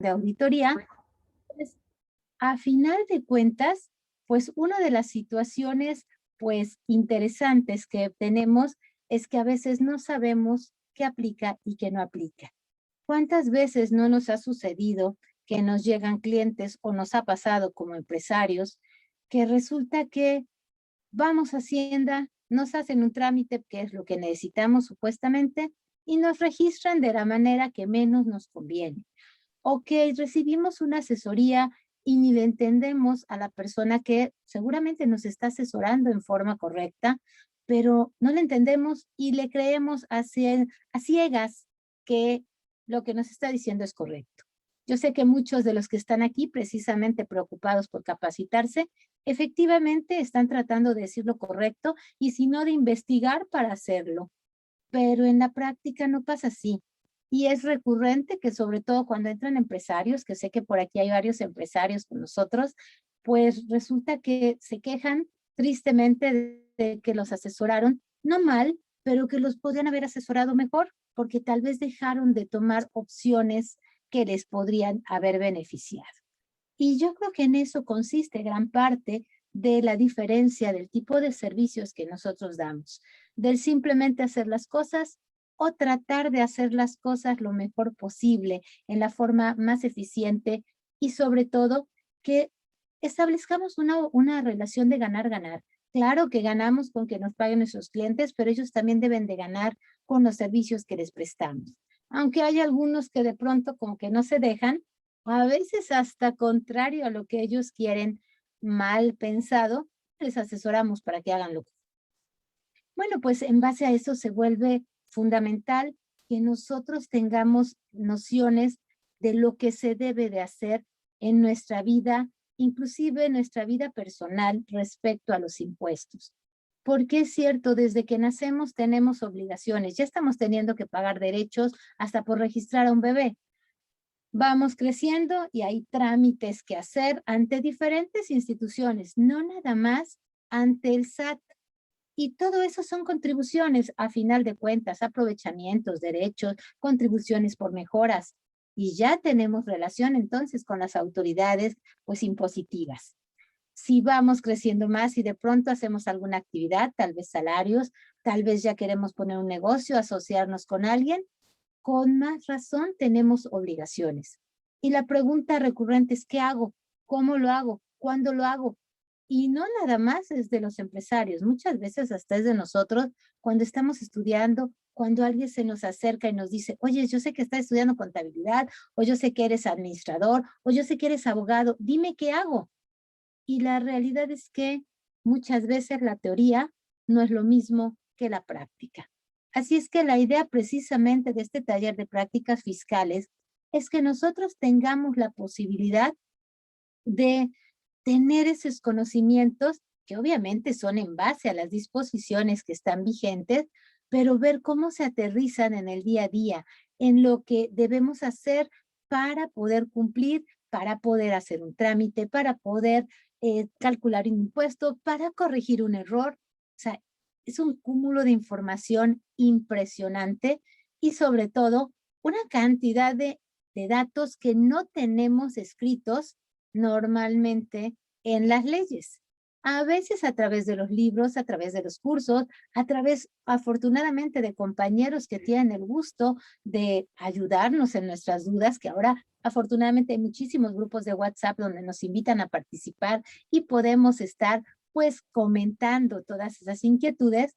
de auditoría, pues, a final de cuentas, pues una de las situaciones pues interesantes que tenemos es que a veces no sabemos qué aplica y qué no aplica. ¿Cuántas veces no nos ha sucedido que nos llegan clientes o nos ha pasado como empresarios que resulta que vamos a Hacienda, nos hacen un trámite que es lo que necesitamos supuestamente y nos registran de la manera que menos nos conviene? O que recibimos una asesoría y ni le entendemos a la persona que seguramente nos está asesorando en forma correcta, pero no le entendemos y le creemos a ciegas que lo que nos está diciendo es correcto. Yo sé que muchos de los que están aquí, precisamente preocupados por capacitarse, efectivamente están tratando de decir lo correcto y si no de investigar para hacerlo, pero en la práctica no pasa así. Y es recurrente que sobre todo cuando entran empresarios, que sé que por aquí hay varios empresarios con nosotros, pues resulta que se quejan tristemente de que los asesoraron, no mal, pero que los podrían haber asesorado mejor, porque tal vez dejaron de tomar opciones que les podrían haber beneficiado. Y yo creo que en eso consiste gran parte de la diferencia del tipo de servicios que nosotros damos, del simplemente hacer las cosas o tratar de hacer las cosas lo mejor posible, en la forma más eficiente y sobre todo que establezcamos una relación de ganar-ganar. Claro que ganamos con que nos paguen nuestros clientes, pero ellos también deben de ganar con los servicios que les prestamos. Aunque hay algunos que de pronto como que no se dejan, a veces hasta contrario a lo que ellos quieren, mal pensado, les asesoramos para que hagan lo que. Bueno, pues en base a eso se vuelve fundamental que nosotros tengamos nociones de lo que se debe de hacer en nuestra vida, inclusive en nuestra vida personal respecto a los impuestos. Porque es cierto, desde que nacemos tenemos obligaciones, ya estamos teniendo que pagar derechos hasta por registrar a un bebé. Vamos creciendo y hay trámites que hacer ante diferentes instituciones, no nada más ante el SAT. Y todo eso son contribuciones, a final de cuentas, aprovechamientos, derechos, contribuciones por mejoras. Y ya tenemos relación entonces con las autoridades, pues impositivas. Si vamos creciendo más y de pronto hacemos alguna actividad, tal vez salarios, tal vez ya queremos poner un negocio, asociarnos con alguien, con más razón tenemos obligaciones. Y la pregunta recurrente es, ¿qué hago? ¿Cómo lo hago? ¿Cuándo lo hago? Y no nada más es de los empresarios, muchas veces hasta es de nosotros cuando estamos estudiando, cuando alguien se nos acerca y nos dice, oye, yo sé que estás estudiando contabilidad, o yo sé que eres administrador, o yo sé que eres abogado, dime qué hago. Y la realidad es que muchas veces la teoría no es lo mismo que la práctica. Así es que la idea precisamente de este taller de prácticas fiscales es que nosotros tengamos la posibilidad de tener esos conocimientos que obviamente son en base a las disposiciones que están vigentes, pero ver cómo se aterrizan en el día a día, en lo que debemos hacer para poder cumplir, para poder hacer un trámite, para poder calcular un impuesto, para corregir un error. O sea, es un cúmulo de información impresionante y sobre todo una cantidad de datos que no tenemos escritos normalmente en las leyes. A veces a través de los libros, a través de los cursos, a través, afortunadamente, de compañeros que tienen el gusto de ayudarnos en nuestras dudas, que ahora afortunadamente hay muchísimos grupos de WhatsApp donde nos invitan a participar y podemos estar pues comentando todas esas inquietudes,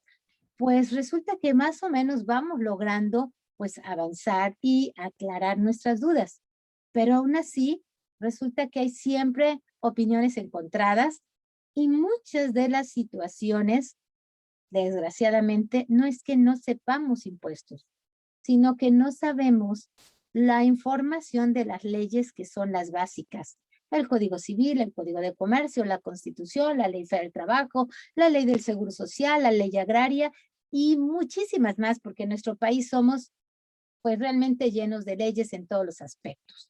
pues resulta que más o menos vamos logrando pues avanzar y aclarar nuestras dudas. Pero aún así, resulta que hay siempre opiniones encontradas y muchas de las situaciones, desgraciadamente, no es que no sepamos impuestos, sino que no sabemos la información de las leyes que son las básicas. El Código Civil, el Código de Comercio, la Constitución, la Ley Federal del Trabajo, la Ley del Seguro Social, la Ley Agraria y muchísimas más, porque en nuestro país somos pues realmente llenos de leyes en todos los aspectos.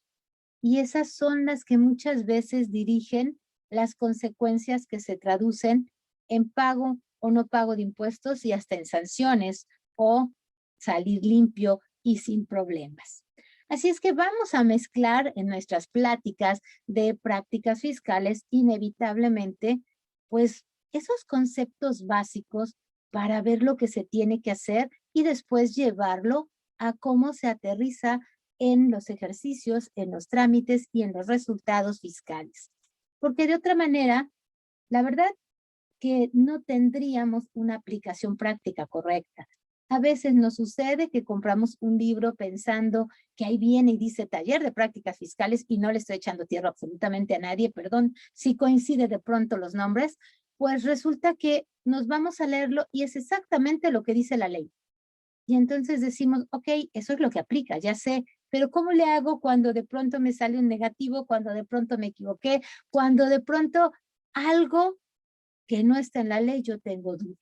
Y esas son las que muchas veces dirigen las consecuencias que se traducen en pago o no pago de impuestos y hasta en sanciones o salir limpio y sin problemas. Así es que vamos a mezclar en nuestras pláticas de prácticas fiscales inevitablemente, pues esos conceptos básicos para ver lo que se tiene que hacer y después llevarlo a cómo se aterriza en los ejercicios, en los trámites y en los resultados fiscales. Porque de otra manera, la verdad que no tendríamos una aplicación práctica correcta. A veces nos sucede que compramos un libro pensando que ahí viene y dice taller de prácticas fiscales y no le estoy echando tierra absolutamente a nadie, perdón, si coincide de pronto los nombres, pues resulta que nos vamos a leerlo y es exactamente lo que dice la ley. Y entonces decimos, ok, eso es lo que aplica, ya sé, pero ¿cómo le hago cuando de pronto me sale un negativo, cuando de pronto me equivoqué, cuando de pronto algo que no está en la ley, yo tengo duda?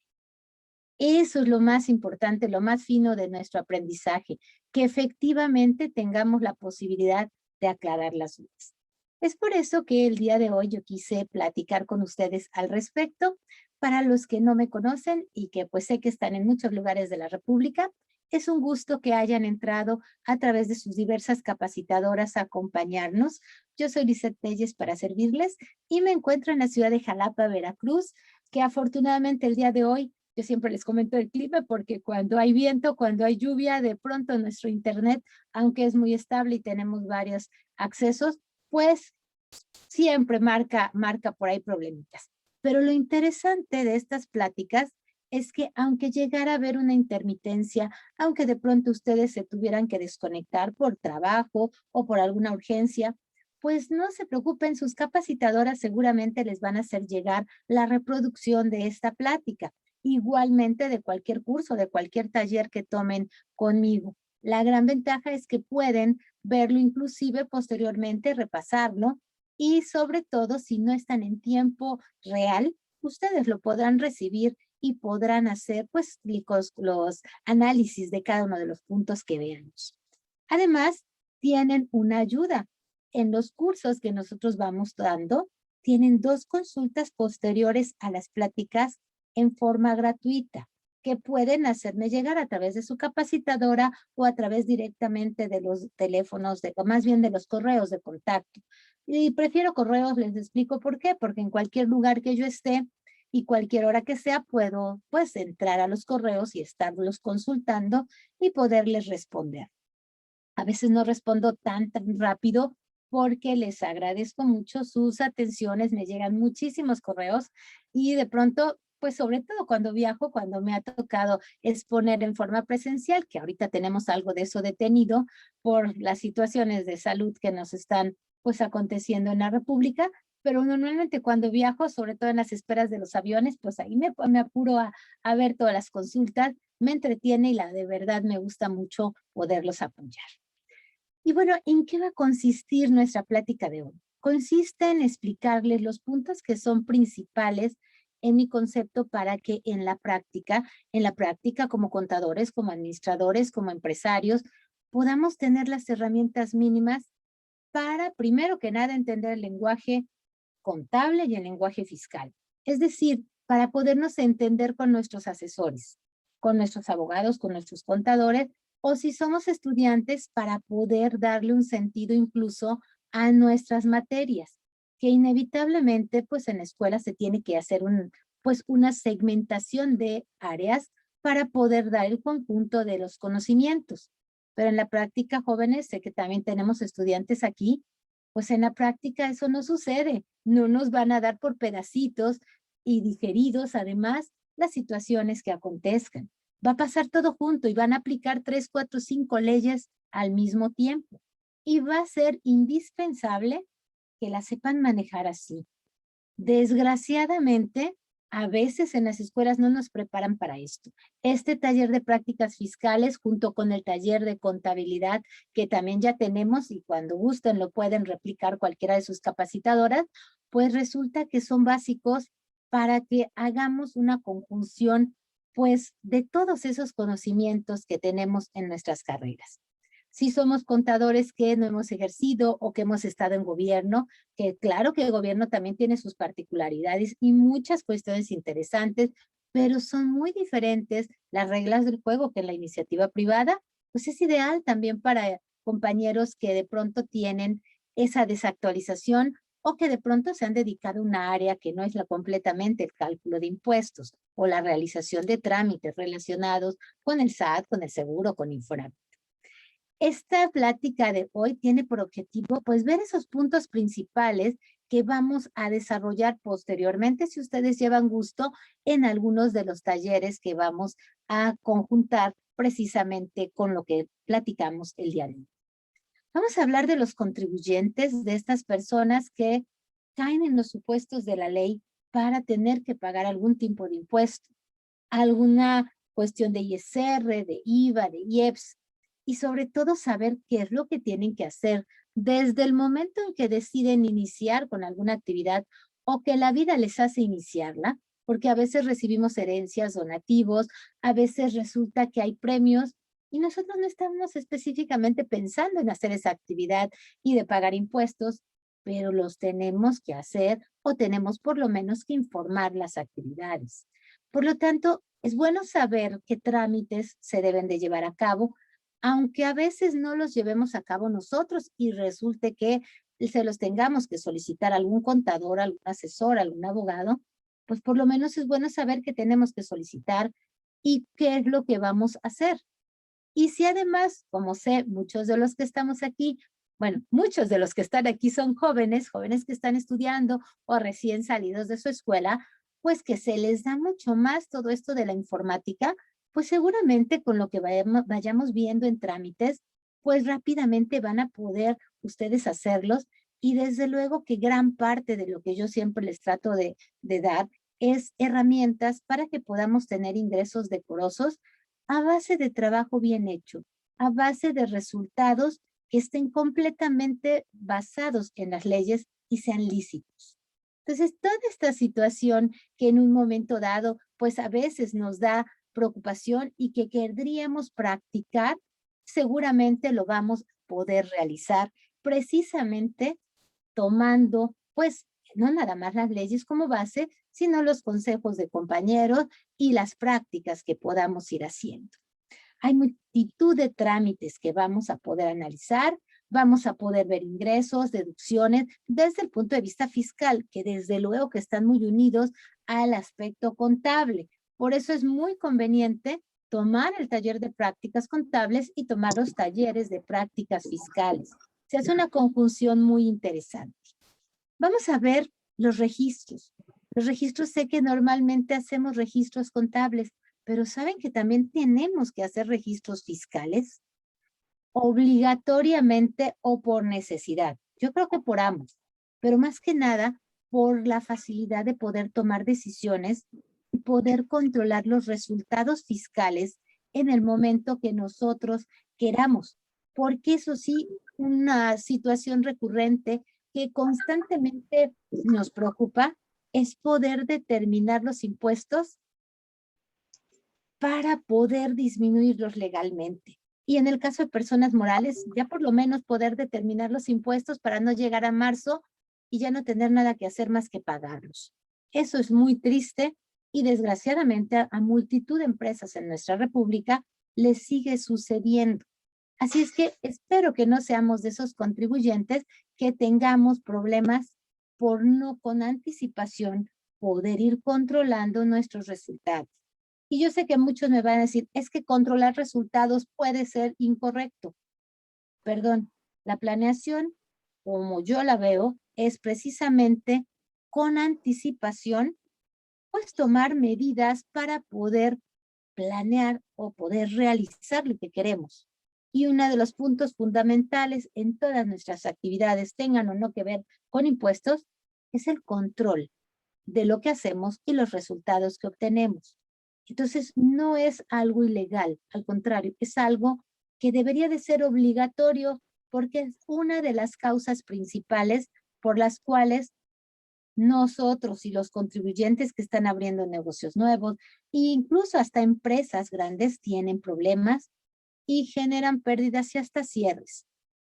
Eso es lo más importante, lo más fino de nuestro aprendizaje, que efectivamente tengamos la posibilidad de aclarar las dudas. Es por eso que el día de hoy yo quise platicar con ustedes al respecto. Para los que no me conocen y que pues sé que están en muchos lugares de la República, es un gusto que hayan entrado a través de sus diversas capacitadoras a acompañarnos. Yo soy Lizeth Telles para servirles y me encuentro en la ciudad de Jalapa, Veracruz, que afortunadamente el día de hoy yo siempre les comento el clima porque cuando hay viento, cuando hay lluvia, de pronto nuestro internet, aunque es muy estable y tenemos varios accesos, pues siempre marca por ahí problemitas. Pero lo interesante de estas pláticas es que aunque llegara a haber una intermitencia, aunque de pronto ustedes se tuvieran que desconectar por trabajo o por alguna urgencia, pues no se preocupen, sus capacitadoras seguramente les van a hacer llegar la reproducción de esta plática, igualmente de cualquier curso, de cualquier taller que tomen conmigo. La gran ventaja es que pueden verlo inclusive posteriormente, repasarlo y sobre todo si no están en tiempo real, ustedes lo podrán recibir y podrán hacer pues los análisis de cada uno de los puntos que veamos. Además, tienen una ayuda. En los cursos que nosotros vamos dando, tienen 2 consultas posteriores a las pláticas en forma gratuita que pueden hacerme llegar a través de su capacitadora o a través directamente de los teléfonos, o más bien de los correos de contacto. Y prefiero correos, les explico por qué, porque en cualquier lugar que yo esté y cualquier hora que sea, puedo pues entrar a los correos y estarlos consultando y poderles responder. A veces no respondo tan rápido porque les agradezco mucho sus atenciones, me llegan muchísimos correos y de pronto, pues sobre todo cuando viajo, cuando me ha tocado exponer en forma presencial, que ahorita tenemos algo de eso detenido por las situaciones de salud que nos están pues aconteciendo en la República, pero normalmente cuando viajo, sobre todo en las esperas de los aviones, pues ahí me apuro a ver todas las consultas, me entretiene y la de verdad me gusta mucho poderlos apoyar. Y bueno, ¿en qué va a consistir nuestra plática de hoy? Consiste en explicarles los puntos que son principales en mi concepto para que en la práctica como contadores, como administradores, como empresarios, podamos tener las herramientas mínimas para, primero que nada, entender el lenguaje contable y el lenguaje fiscal. Es decir, para podernos entender con nuestros asesores, con nuestros abogados, con nuestros contadores, o si somos estudiantes, para poder darle un sentido incluso a nuestras materias, que inevitablemente, pues en la escuela se tiene que hacer pues una segmentación de áreas para poder dar el conjunto de los conocimientos. Pero en la práctica, jóvenes, sé que también tenemos estudiantes aquí, pues en la práctica eso no sucede. No nos van a dar por pedacitos y digeridos, además, las situaciones que acontezcan. Va a pasar todo junto y van a aplicar 3, 4, 5 leyes al mismo tiempo. Y va a ser indispensable que la sepan manejar así. Desgraciadamente, a veces en las escuelas no nos preparan para esto. Este taller de prácticas fiscales junto con el taller de contabilidad que también ya tenemos y cuando gusten lo pueden replicar cualquiera de sus capacitadoras, pues resulta que son básicos para que hagamos una conjunción pues de todos esos conocimientos que tenemos en nuestras carreras. Si somos contadores que no hemos ejercido o que hemos estado en gobierno, que claro que el gobierno también tiene sus particularidades y muchas cuestiones interesantes, pero son muy diferentes las reglas del juego que en la iniciativa privada, pues es ideal también para compañeros que de pronto tienen esa desactualización o que de pronto se han dedicado a una área que no es completamente el cálculo de impuestos o la realización de trámites relacionados con el SAT, con el seguro, con Infonavit. Esta plática de hoy tiene por objetivo, pues, ver esos puntos principales que vamos a desarrollar posteriormente, si ustedes llevan gusto, en algunos de los talleres que vamos a conjuntar precisamente con lo que platicamos el día de hoy. Vamos a hablar de los contribuyentes, de estas personas que caen en los supuestos de la ley para tener que pagar algún tipo de impuesto, alguna cuestión de ISR, de IVA, de IEPS, y sobre todo saber qué es lo que tienen que hacer desde el momento en que deciden iniciar con alguna actividad o que la vida les hace iniciarla, porque a veces recibimos herencias, donativos, a veces resulta que hay premios y nosotros no estamos específicamente pensando en hacer esa actividad y de pagar impuestos, pero los tenemos que hacer o tenemos por lo menos que informar las actividades. Por lo tanto, es bueno saber qué trámites se deben de llevar a cabo, aunque a veces no los llevemos a cabo nosotros y resulte que se los tengamos que solicitar a algún contador, algún asesor, algún abogado, pues por lo menos es bueno saber qué tenemos que solicitar y qué es lo que vamos a hacer. Y si además, como sé, muchos de los que estamos aquí, bueno, muchos de los que están aquí son jóvenes, jóvenes que están estudiando o recién salidos de su escuela, pues que se les da mucho más todo esto de la informática, pues seguramente con lo que vayamos viendo en trámites, pues rápidamente van a poder ustedes hacerlos y desde luego que gran parte de lo que yo siempre les trato de dar es herramientas para que podamos tener ingresos decorosos a base de trabajo bien hecho, a base de resultados que estén completamente basados en las leyes y sean lícitos. Entonces, toda esta situación que en un momento dado, pues a veces nos da preocupación y que querríamos practicar, seguramente lo vamos a poder realizar precisamente tomando, pues, no nada más las leyes como base, sino los consejos de compañeros y las prácticas que podamos ir haciendo. Hay multitud de trámites que vamos a poder analizar, vamos a poder ver ingresos, deducciones, desde el punto de vista fiscal, que desde luego que están muy unidos al aspecto contable. Por eso es muy conveniente tomar el taller de prácticas contables y tomar los talleres de prácticas fiscales. Se hace una conjunción muy interesante. Vamos a ver los registros. Los registros, sé que normalmente hacemos registros contables, pero ¿saben que también tenemos que hacer registros fiscales? Obligatoriamente o por necesidad. Yo creo que por ambos, pero más que nada por la facilidad de poder tomar decisiones y poder controlar los resultados fiscales en el momento que nosotros queramos. Porque eso sí, una situación recurrente que constantemente nos preocupa es poder determinar los impuestos para poder disminuirlos legalmente. Y en el caso de personas morales, ya por lo menos poder determinar los impuestos para no llegar a marzo y ya no tener nada que hacer más que pagarlos. Eso es muy triste y desgraciadamente a multitud de empresas en nuestra república les sigue sucediendo. Así es que espero que no seamos de esos contribuyentes que tengamos problemas por no con anticipación poder ir controlando nuestros resultados. Y yo sé que muchos me van a decir, es que controlar resultados puede ser incorrecto. Perdón, la planeación, como yo la veo, es precisamente con anticipación, pues tomar medidas para poder planear o poder realizar lo que queremos. Y uno de los puntos fundamentales en todas nuestras actividades, tengan o no que ver con impuestos, es el control de lo que hacemos y los resultados que obtenemos. Entonces, no es algo ilegal, al contrario, es algo que debería de ser obligatorio porque es una de las causas principales por las cuales nosotros y los contribuyentes que están abriendo negocios nuevos, e incluso hasta empresas grandes tienen problemas y generan pérdidas y hasta cierres,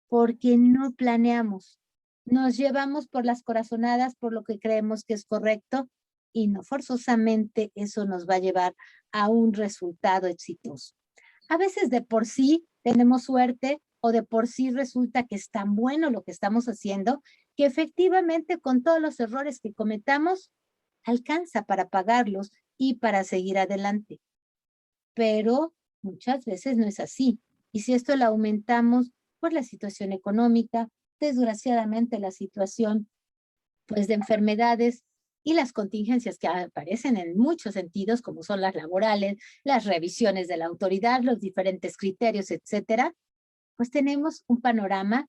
porque no planeamos. Nos llevamos por las corazonadas por lo que creemos que es correcto y no forzosamente eso nos va a llevar a un resultado exitoso. A veces de por sí tenemos suerte o de por sí resulta que es tan bueno lo que estamos haciendo que efectivamente con todos los errores que cometamos alcanza para pagarlos y para seguir adelante. Pero muchas veces no es así. Y si esto lo aumentamos por la situación económica, desgraciadamente la situación pues de enfermedades y las contingencias que aparecen en muchos sentidos, como son las laborales, las revisiones de la autoridad, los diferentes criterios, etcétera, pues tenemos un panorama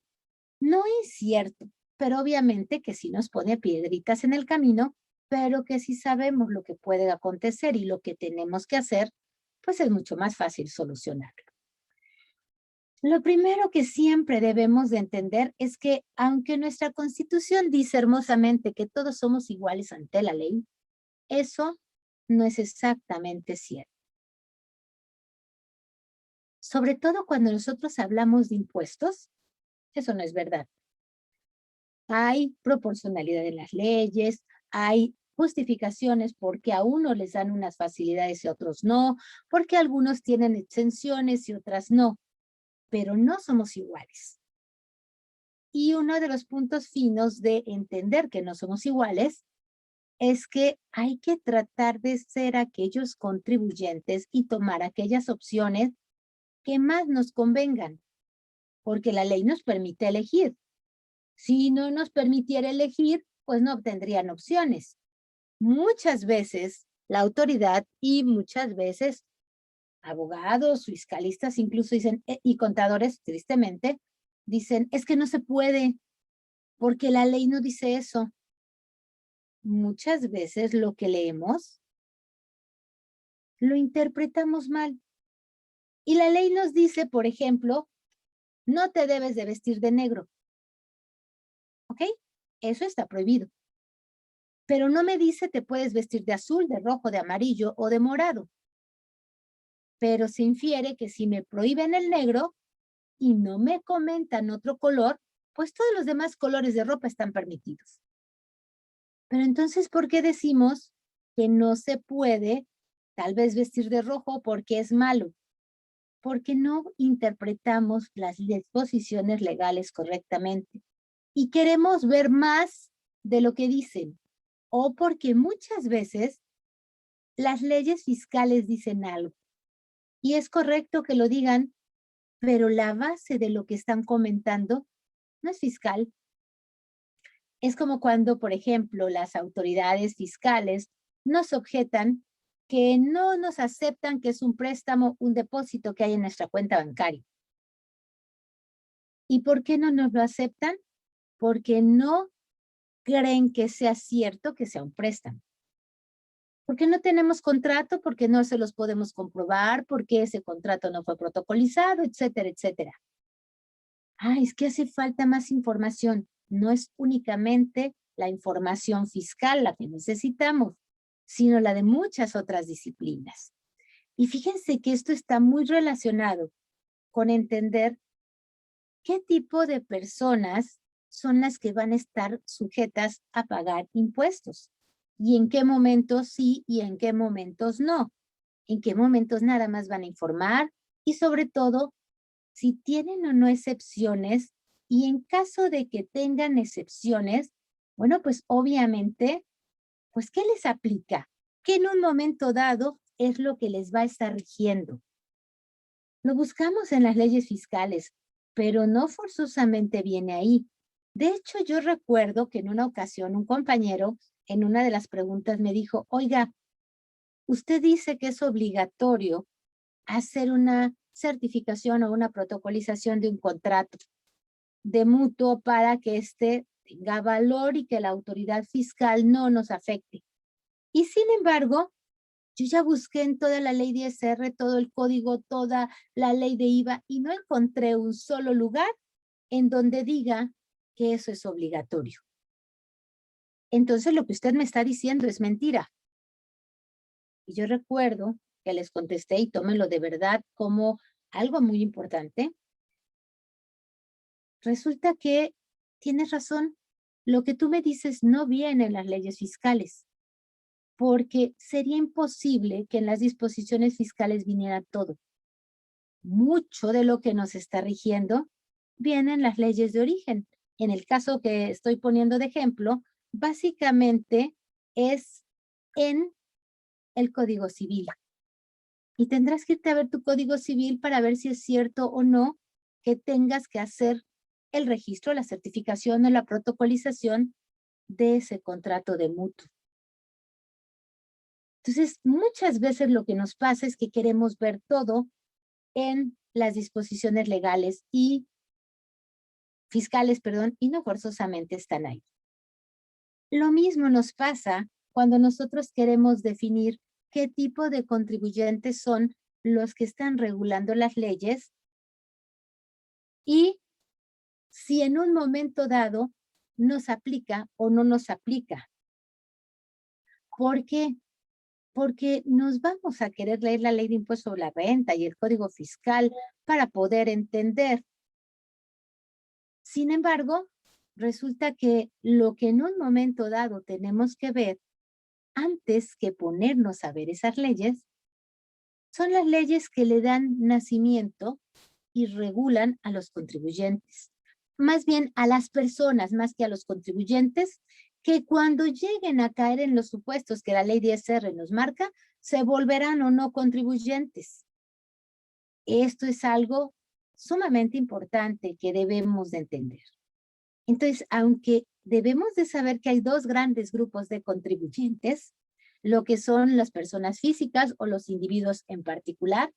no incierto, pero obviamente que sí nos pone piedritas en el camino, pero que si sabemos lo que puede acontecer y lo que tenemos que hacer, pues es mucho más fácil solucionarlo. Lo primero que siempre debemos de entender es que aunque nuestra Constitución dice hermosamente que todos somos iguales ante la ley, eso no es exactamente cierto. Sobre todo cuando nosotros hablamos de impuestos, eso no es verdad. Hay proporcionalidad en las leyes, hay justificaciones porque a unos les dan unas facilidades y a otros no, porque algunos tienen exenciones y otras no, pero no somos iguales. Y uno de los puntos finos de entender que no somos iguales es que hay que tratar de ser aquellos contribuyentes y tomar aquellas opciones que más nos convengan, porque la ley nos permite elegir. Si no nos permitiera elegir, pues no obtendrían opciones. Muchas veces la autoridad y muchas veces abogados, fiscalistas incluso dicen, y contadores, tristemente, dicen, es que no se puede, porque la ley no dice eso. Muchas veces lo que leemos lo interpretamos mal. Y la ley nos dice, por ejemplo, no te debes de vestir de negro. ¿Ok? Eso está prohibido. Pero no me dice te puedes vestir de azul, de rojo, de amarillo o de morado. Pero se infiere que si me prohíben el negro y no me comentan otro color, pues todos los demás colores de ropa están permitidos. Pero entonces, ¿por qué decimos que no se puede tal vez vestir de rojo porque es malo? Porque no interpretamos las disposiciones legales correctamente y queremos ver más de lo que dicen, o porque muchas veces las leyes fiscales dicen algo y es correcto que lo digan, pero la base de lo que están comentando no es fiscal. Es como cuando, por ejemplo, las autoridades fiscales nos objetan que no nos aceptan que es un préstamo, un depósito que hay en nuestra cuenta bancaria. ¿Y por qué no nos lo aceptan? Porque no creen que sea cierto que sea un préstamo. Porque no tenemos contrato, porque no se los podemos comprobar, porque ese contrato no fue protocolizado, etcétera, etcétera. Es que hace falta más información. No es únicamente la información fiscal la que necesitamos, sino la de muchas otras disciplinas. Y fíjense que esto está muy relacionado con entender qué tipo de personas son las que van a estar sujetas a pagar impuestos y en qué momentos sí y en qué momentos no, en qué momentos nada más van a informar y sobre todo si tienen o no excepciones y en caso de que tengan excepciones, bueno, pues obviamente, pues ¿qué les aplica? ¿Qué en un momento dado es lo que les va a estar rigiendo? Lo buscamos en las leyes fiscales, pero no forzosamente viene ahí. De hecho, yo recuerdo que en una ocasión un compañero en una de las preguntas me dijo, oiga, usted dice que es obligatorio hacer una certificación o una protocolización de un contrato de mutuo para que éste tenga valor y que la autoridad fiscal no nos afecte. Y sin embargo, yo ya busqué en toda la ley de ISR, todo el código, toda la ley de IVA y no encontré un solo lugar en donde diga que eso es obligatorio. Entonces lo que usted me está diciendo es mentira. Y yo recuerdo que les contesté y tómenlo de verdad como algo muy importante. Resulta que tienes razón. Lo que tú me dices no viene en las leyes fiscales, porque sería imposible que en las disposiciones fiscales viniera todo. Mucho de lo que nos está rigiendo vienen las leyes de origen. En el caso que estoy poniendo de ejemplo, básicamente es en el Código Civil. Y tendrás que irte a ver tu Código Civil para ver si es cierto o no que tengas que hacer el registro, la certificación o la protocolización de ese contrato de mutuo. Entonces, muchas veces lo que nos pasa es que queremos ver todo en las disposiciones legales y fiscales, perdón, y no forzosamente están ahí. Lo mismo nos pasa cuando nosotros queremos definir qué tipo de contribuyentes son los que están regulando las leyes y si en un momento dado nos aplica o no nos aplica. ¿Por qué? Porque nos vamos a querer leer la ley de impuesto sobre la renta y el código fiscal para poder entender. Sin embargo, resulta que lo que en un momento dado tenemos que ver antes que ponernos a ver esas leyes, son las leyes que le dan nacimiento y regulan a los contribuyentes. Más bien a las personas, más que a los contribuyentes, que cuando lleguen a caer en los supuestos que la ley 10R nos marca, se volverán o no contribuyentes. Esto es algo sumamente importante que debemos de entender. Entonces, aunque debemos de saber que hay dos grandes grupos de contribuyentes, lo que son las personas físicas o los individuos en particular,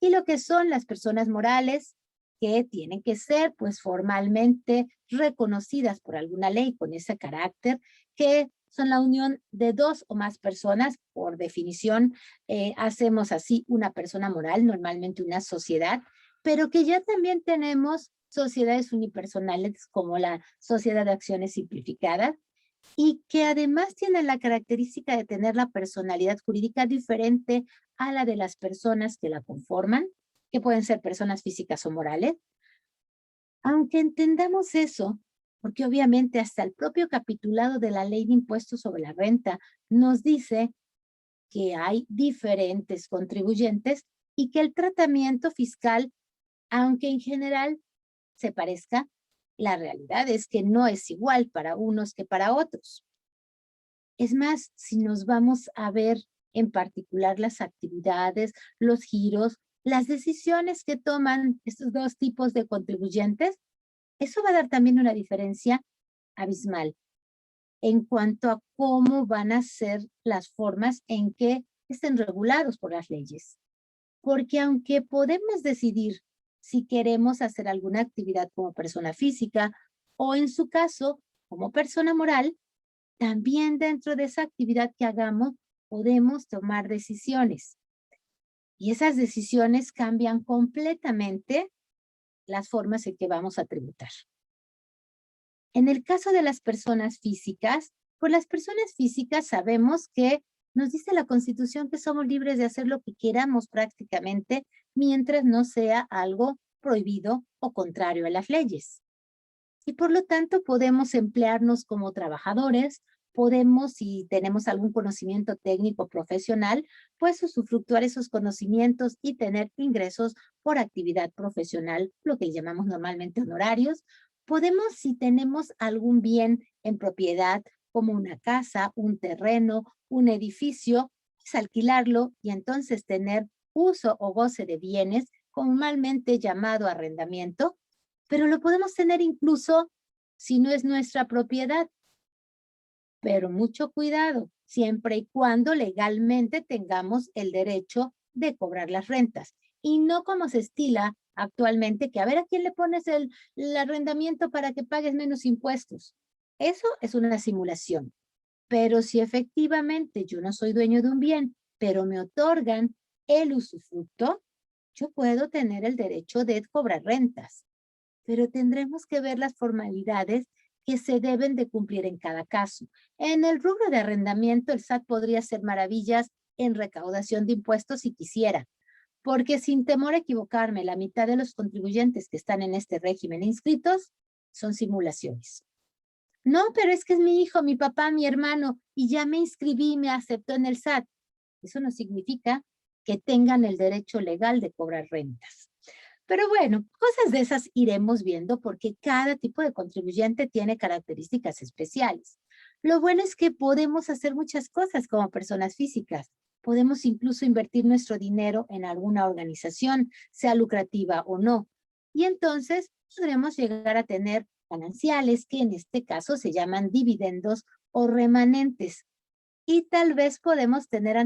y lo que son las personas morales que tienen que ser pues formalmente reconocidas por alguna ley con ese carácter, que son la unión de dos o más personas, por definición hacemos así una persona moral, normalmente una sociedad, pero que ya también tenemos sociedades unipersonales como la Sociedad de Acciones Simplificadas, y que además tienen la característica de tener la personalidad jurídica diferente a la de las personas que la conforman, que pueden ser personas físicas o morales. Aunque entendamos eso, porque obviamente hasta el propio capitulado de la Ley de Impuestos sobre la Renta nos dice que hay diferentes contribuyentes y que el tratamiento fiscal, aunque en general se parezca, la realidad es que no es igual para unos que para otros. Es más, si nos vamos a ver en particular las actividades, los giros, las decisiones que toman estos dos tipos de contribuyentes, eso va a dar también una diferencia abismal en cuanto a cómo van a ser las formas en que estén regulados por las leyes. Porque aunque podemos decidir si queremos hacer alguna actividad como persona física o en su caso como persona moral, también dentro de esa actividad que hagamos podemos tomar decisiones. Y esas decisiones cambian completamente las formas en que vamos a tributar. En el caso de las personas físicas, pues las personas físicas sabemos que nos dice la Constitución que somos libres de hacer lo que queramos prácticamente mientras no sea algo prohibido o contrario a las leyes. Y por lo tanto podemos emplearnos como trabajadores, podemos, si tenemos algún conocimiento técnico profesional, pues usufructuar esos conocimientos y tener ingresos por actividad profesional, lo que llamamos normalmente honorarios. Podemos, si tenemos algún bien en propiedad, como una casa, un terreno, un edificio, pues alquilarlo y entonces tener uso o goce de bienes, formalmente llamado arrendamiento, pero lo podemos tener incluso si no es nuestra propiedad. Pero mucho cuidado, siempre y cuando legalmente tengamos el derecho de cobrar las rentas. Y no como se estila actualmente, que a ver a quién le pones el arrendamiento para que pagues menos impuestos. Eso es una simulación. Pero si efectivamente yo no soy dueño de un bien, pero me otorgan el usufructo, yo puedo tener el derecho de cobrar rentas. Pero tendremos que ver las formalidades que se deben de cumplir en cada caso. En el rubro de arrendamiento, el SAT podría hacer maravillas en recaudación de impuestos si quisiera, porque sin temor a equivocarme, la mitad de los contribuyentes que están en este régimen inscritos son simulaciones. No, pero es que es mi hijo, mi papá, mi hermano, y ya me inscribí y me aceptó en el SAT. Eso no significa que tengan el derecho legal de cobrar rentas. Pero bueno, cosas de esas iremos viendo porque cada tipo de contribuyente tiene características especiales. Lo bueno es que podemos hacer muchas cosas como personas físicas. Podemos incluso invertir nuestro dinero en alguna organización, sea lucrativa o no. Y entonces podremos llegar a tener gananciales que en este caso se llaman dividendos o remanentes. Y tal vez podemos tener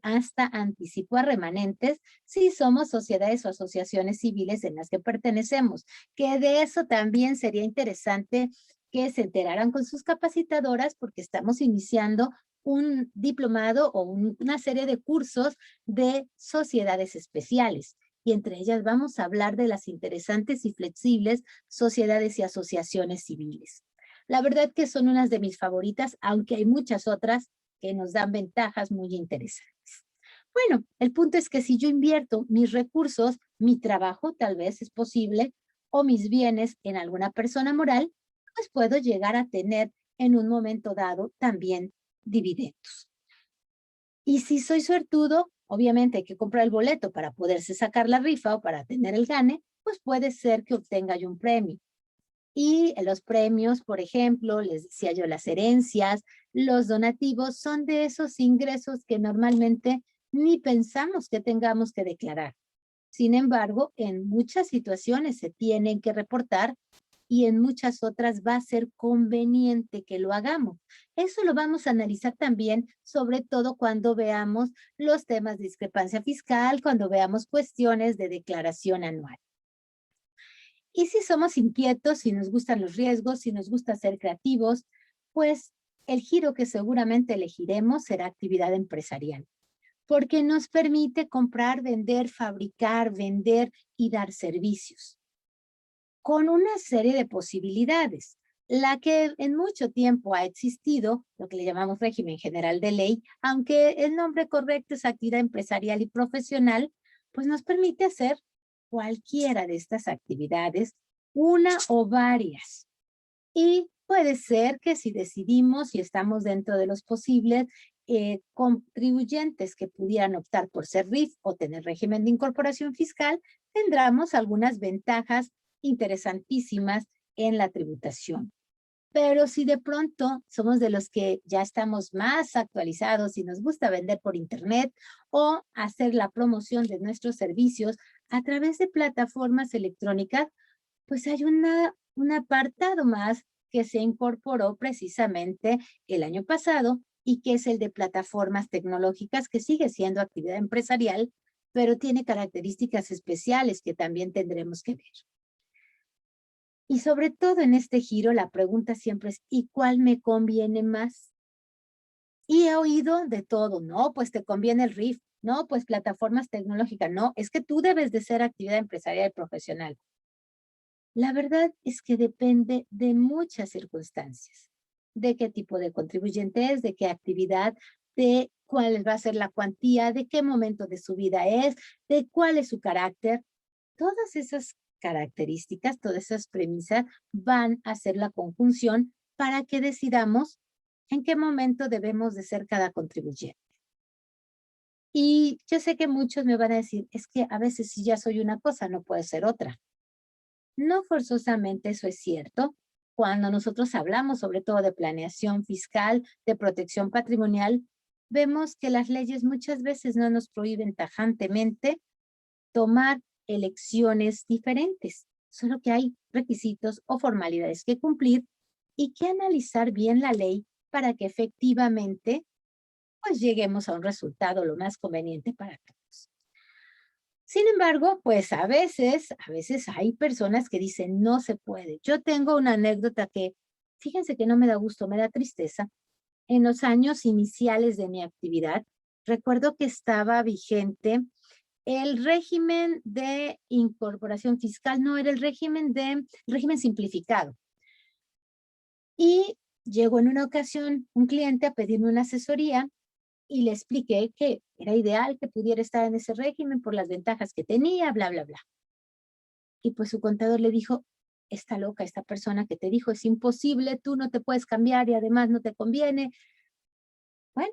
hasta anticipo a remanentes si somos sociedades o asociaciones civiles en las que pertenecemos, que de eso también sería interesante que se enteraran con sus capacitadoras porque estamos iniciando un diplomado o una serie de cursos de sociedades especiales. Y entre ellas vamos a hablar de las interesantes y flexibles sociedades y asociaciones civiles. La verdad que son unas de mis favoritas, aunque hay muchas otras que nos dan ventajas muy interesantes. Bueno, el punto es que si yo invierto mis recursos, mi trabajo tal vez es posible, o mis bienes en alguna persona moral, pues puedo llegar a tener en un momento dado también dividendos. Y si soy suertudo, obviamente hay que comprar el boleto para poderse sacar la rifa o para tener el gane, pues puede ser que obtenga yo un premio. Y los premios, por ejemplo, les decía yo, las herencias, los donativos, son de esos ingresos que normalmente ni pensamos que tengamos que declarar. Sin embargo, en muchas situaciones se tienen que reportar y en muchas otras va a ser conveniente que lo hagamos. Eso lo vamos a analizar también, sobre todo cuando veamos los temas de discrepancia fiscal, cuando veamos cuestiones de declaración anual. Y si somos inquietos, si nos gustan los riesgos, si nos gusta ser creativos, pues el giro que seguramente elegiremos será actividad empresarial, porque nos permite comprar, vender, fabricar, vender y dar servicios, con una serie de posibilidades. La que en mucho tiempo ha existido, lo que le llamamos régimen general de ley, aunque el nombre correcto es actividad empresarial y profesional, pues nos permite hacer cualquiera de estas actividades, una o varias. Y puede ser que si decidimos y estamos dentro de los posibles, contribuyentes que pudieran optar por ser RIF o tener régimen de incorporación fiscal, tendremos algunas ventajas interesantísimas en la tributación. Pero si de pronto somos de los que ya estamos más actualizados y nos gusta vender por internet o hacer la promoción de nuestros servicios a través de plataformas electrónicas, pues hay un apartado más que se incorporó precisamente el año pasado y que es el de plataformas tecnológicas, que sigue siendo actividad empresarial, pero tiene características especiales que también tendremos que ver. Y sobre todo en este giro, la pregunta siempre es, ¿y cuál me conviene más? Y he oído de todo, no, pues te conviene el RIF, no, pues plataformas tecnológicas, no, es que tú debes de ser actividad empresarial y profesional. La verdad es que depende de muchas circunstancias, de qué tipo de contribuyente es, de qué actividad, de cuál va a ser la cuantía, de qué momento de su vida es, de cuál es su carácter. Todas esas características, todas esas premisas van a ser la conjunción para que decidamos en qué momento debemos de ser cada contribuyente. Y yo sé que muchos me van a decir, es que a veces si ya soy una cosa, no puede ser otra. No forzosamente eso es cierto. Cuando nosotros hablamos sobre todo de planeación fiscal, de protección patrimonial, vemos que las leyes muchas veces no nos prohíben tajantemente tomar elecciones diferentes, solo que hay requisitos o formalidades que cumplir y que analizar bien la ley para que efectivamente pues lleguemos a un resultado lo más conveniente para todos. Sin embargo, pues a veces hay personas que dicen no se puede. Yo tengo una anécdota que, fíjense que no me da gusto, me da tristeza. En los años iniciales de mi actividad, recuerdo que estaba vigente el régimen de incorporación fiscal, no, era el régimen simplificado. Y llegó en una ocasión un cliente a pedirme una asesoría y le expliqué que era ideal que pudiera estar en ese régimen por las ventajas que tenía, bla, bla, bla. Y pues su contador le dijo, está loca esta persona que te dijo, es imposible, tú no te puedes cambiar y además no te conviene. Bueno,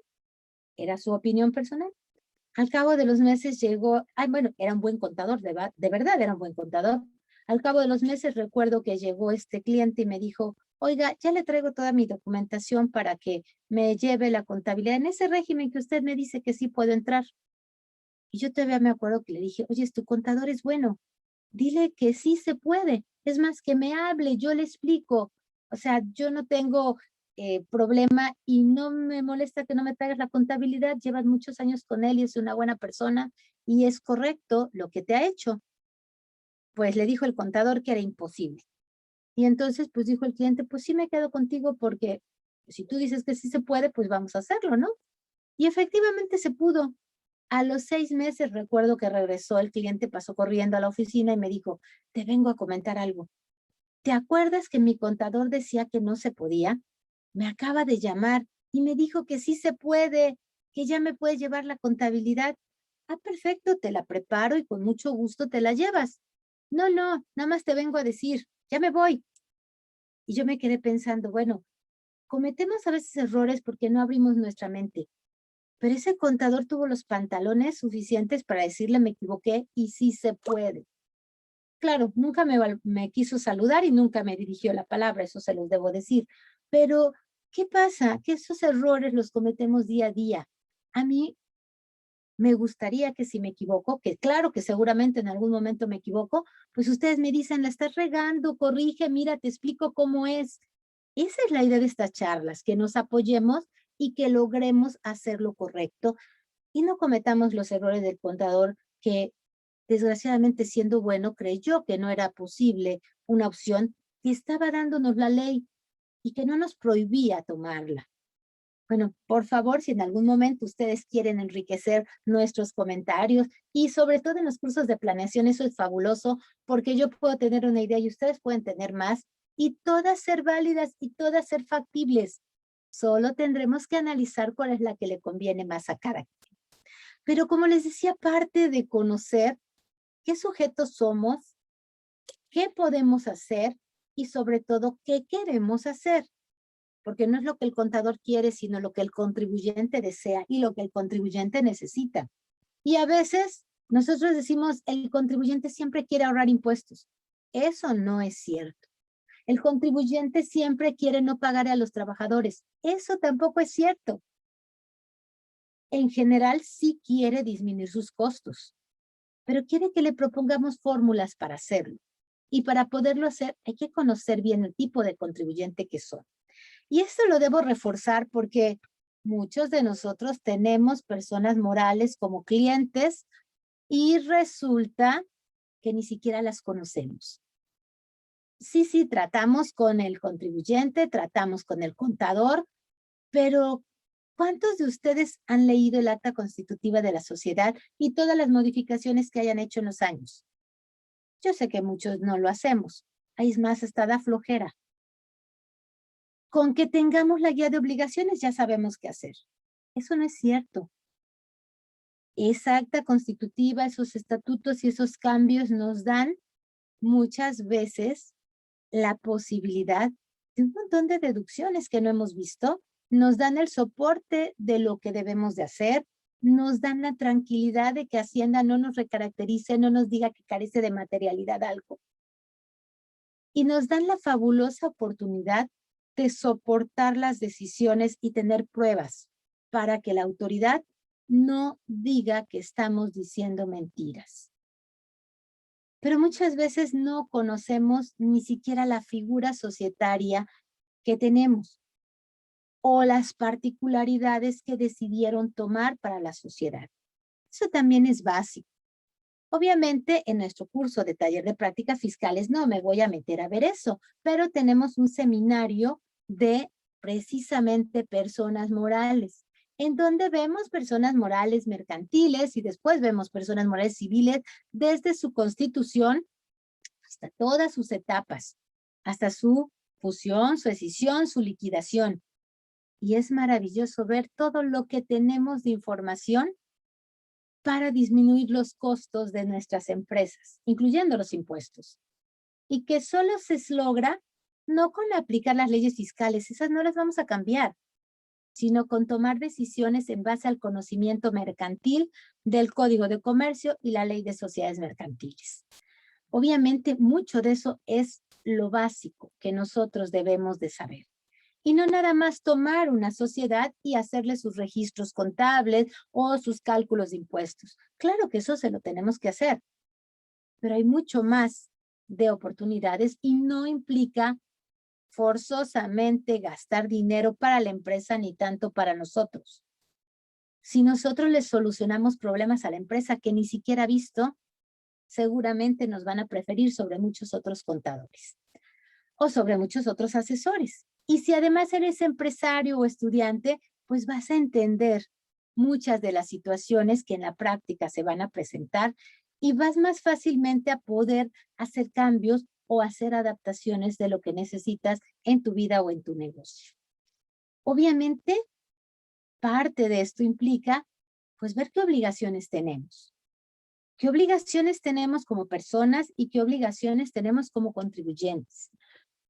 era su opinión personal. Al cabo de los meses llegó, bueno, era un buen contador, de verdad era un buen contador. Al cabo de los meses recuerdo que llegó este cliente y me dijo, oiga, ya le traigo toda mi documentación para que me lleve la contabilidad en ese régimen que usted me dice que sí puedo entrar. Y yo todavía me acuerdo que le dije, oye, tu contador es bueno, dile que sí se puede. Es más, que me hable, yo le explico. O sea, yo no tengo problema y no me molesta que no me traigas la contabilidad. Llevas muchos años con él y es una buena persona y es correcto lo que te ha hecho. Pues le dijo el contador que era imposible. Y entonces, pues dijo el cliente, pues sí me quedo contigo porque si tú dices que sí se puede, pues vamos a hacerlo, ¿no? Y efectivamente se pudo. A los 6 meses recuerdo que regresó el cliente, pasó corriendo a la oficina y me dijo, te vengo a comentar algo. ¿Te acuerdas que mi contador decía que no se podía? Me acaba de llamar y me dijo que sí se puede, que ya me puede llevar la contabilidad. Ah, perfecto, te la preparo y con mucho gusto te la llevas. No, no, nada más te vengo a decir, ya me voy. Y yo me quedé pensando, bueno, cometemos a veces errores porque no abrimos nuestra mente. Pero ese contador tuvo los pantalones suficientes para decirle me equivoqué y sí se puede. Claro, nunca me quiso saludar y nunca me dirigió la palabra, eso se los debo decir. Pero, ¿qué pasa? Que esos errores los cometemos día a día. A mí me gustaría que si me equivoco, que claro que seguramente en algún momento me equivoco, pues ustedes me dicen, la estás regando, corrige, mira, te explico cómo es. Esa es la idea de estas charlas, que nos apoyemos y que logremos hacer lo correcto y no cometamos los errores del contador que desgraciadamente siendo bueno creyó que no era posible una opción que estaba dándonos la ley y que no nos prohibía tomarla. Bueno, por favor, si en algún momento ustedes quieren enriquecer nuestros comentarios y sobre todo en los cursos de planeación, eso es fabuloso porque yo puedo tener una idea y ustedes pueden tener más y todas ser válidas y todas ser factibles. Solo tendremos que analizar cuál es la que le conviene más a cada quien. Pero como les decía, parte de conocer qué sujetos somos, qué podemos hacer y sobre todo qué queremos hacer. Porque no es lo que el contador quiere, sino lo que el contribuyente desea y lo que el contribuyente necesita. Y a veces nosotros decimos, el contribuyente siempre quiere ahorrar impuestos. Eso no es cierto. El contribuyente siempre quiere no pagar a los trabajadores. Eso tampoco es cierto. En general sí quiere disminuir sus costos, pero quiere que le propongamos fórmulas para hacerlo. Y para poderlo hacer hay que conocer bien el tipo de contribuyente que son. Y esto lo debo reforzar porque muchos de nosotros tenemos personas morales como clientes y resulta que ni siquiera las conocemos. Sí, sí, tratamos con el contribuyente, tratamos con el contador, pero ¿cuántos de ustedes han leído el acta constitutiva de la sociedad y todas las modificaciones que hayan hecho en los años? Yo sé que muchos no lo hacemos. Ahí es más, hasta da flojera. Con que tengamos la guía de obligaciones ya sabemos qué hacer. Eso no es cierto. Esa acta constitutiva, esos estatutos y esos cambios nos dan muchas veces la posibilidad de un montón de deducciones que no hemos visto, nos dan el soporte de lo que debemos de hacer, nos dan la tranquilidad de que Hacienda no nos recaracterice, no nos diga que carece de materialidad algo. Y nos dan la fabulosa oportunidad de soportar las decisiones y tener pruebas para que la autoridad no diga que estamos diciendo mentiras. Pero muchas veces no conocemos ni siquiera la figura societaria que tenemos o las particularidades que decidieron tomar para la sociedad. Eso también es básico. Obviamente, en nuestro curso de taller de prácticas fiscales no me voy a meter a ver eso, pero tenemos un seminario de precisamente personas morales, en donde vemos personas morales mercantiles y después vemos personas morales civiles desde su constitución hasta todas sus etapas, hasta su fusión, su escisión, su liquidación. Y es maravilloso ver todo lo que tenemos de información para disminuir los costos de nuestras empresas, incluyendo los impuestos. Y que solo se logra no con aplicar las leyes fiscales, esas no las vamos a cambiar, sino con tomar decisiones en base al conocimiento mercantil del Código de Comercio y la Ley de Sociedades Mercantiles. Obviamente, mucho de eso es lo básico que nosotros debemos de saber. Y no nada más tomar una sociedad y hacerle sus registros contables o sus cálculos de impuestos. Claro que eso se lo tenemos que hacer, pero hay mucho más de oportunidades y no implica forzosamente gastar dinero para la empresa ni tanto para nosotros. Si nosotros les solucionamos problemas a la empresa que ni siquiera ha visto, seguramente nos van a preferir sobre muchos otros contadores o sobre muchos otros asesores. Y si además eres empresario o estudiante, pues vas a entender muchas de las situaciones que en la práctica se van a presentar y vas más fácilmente a poder hacer cambios o hacer adaptaciones de lo que necesitas en tu vida o en tu negocio. Obviamente, parte de esto implica, pues, ver qué obligaciones tenemos. ¿Qué obligaciones tenemos como personas y qué obligaciones tenemos como contribuyentes?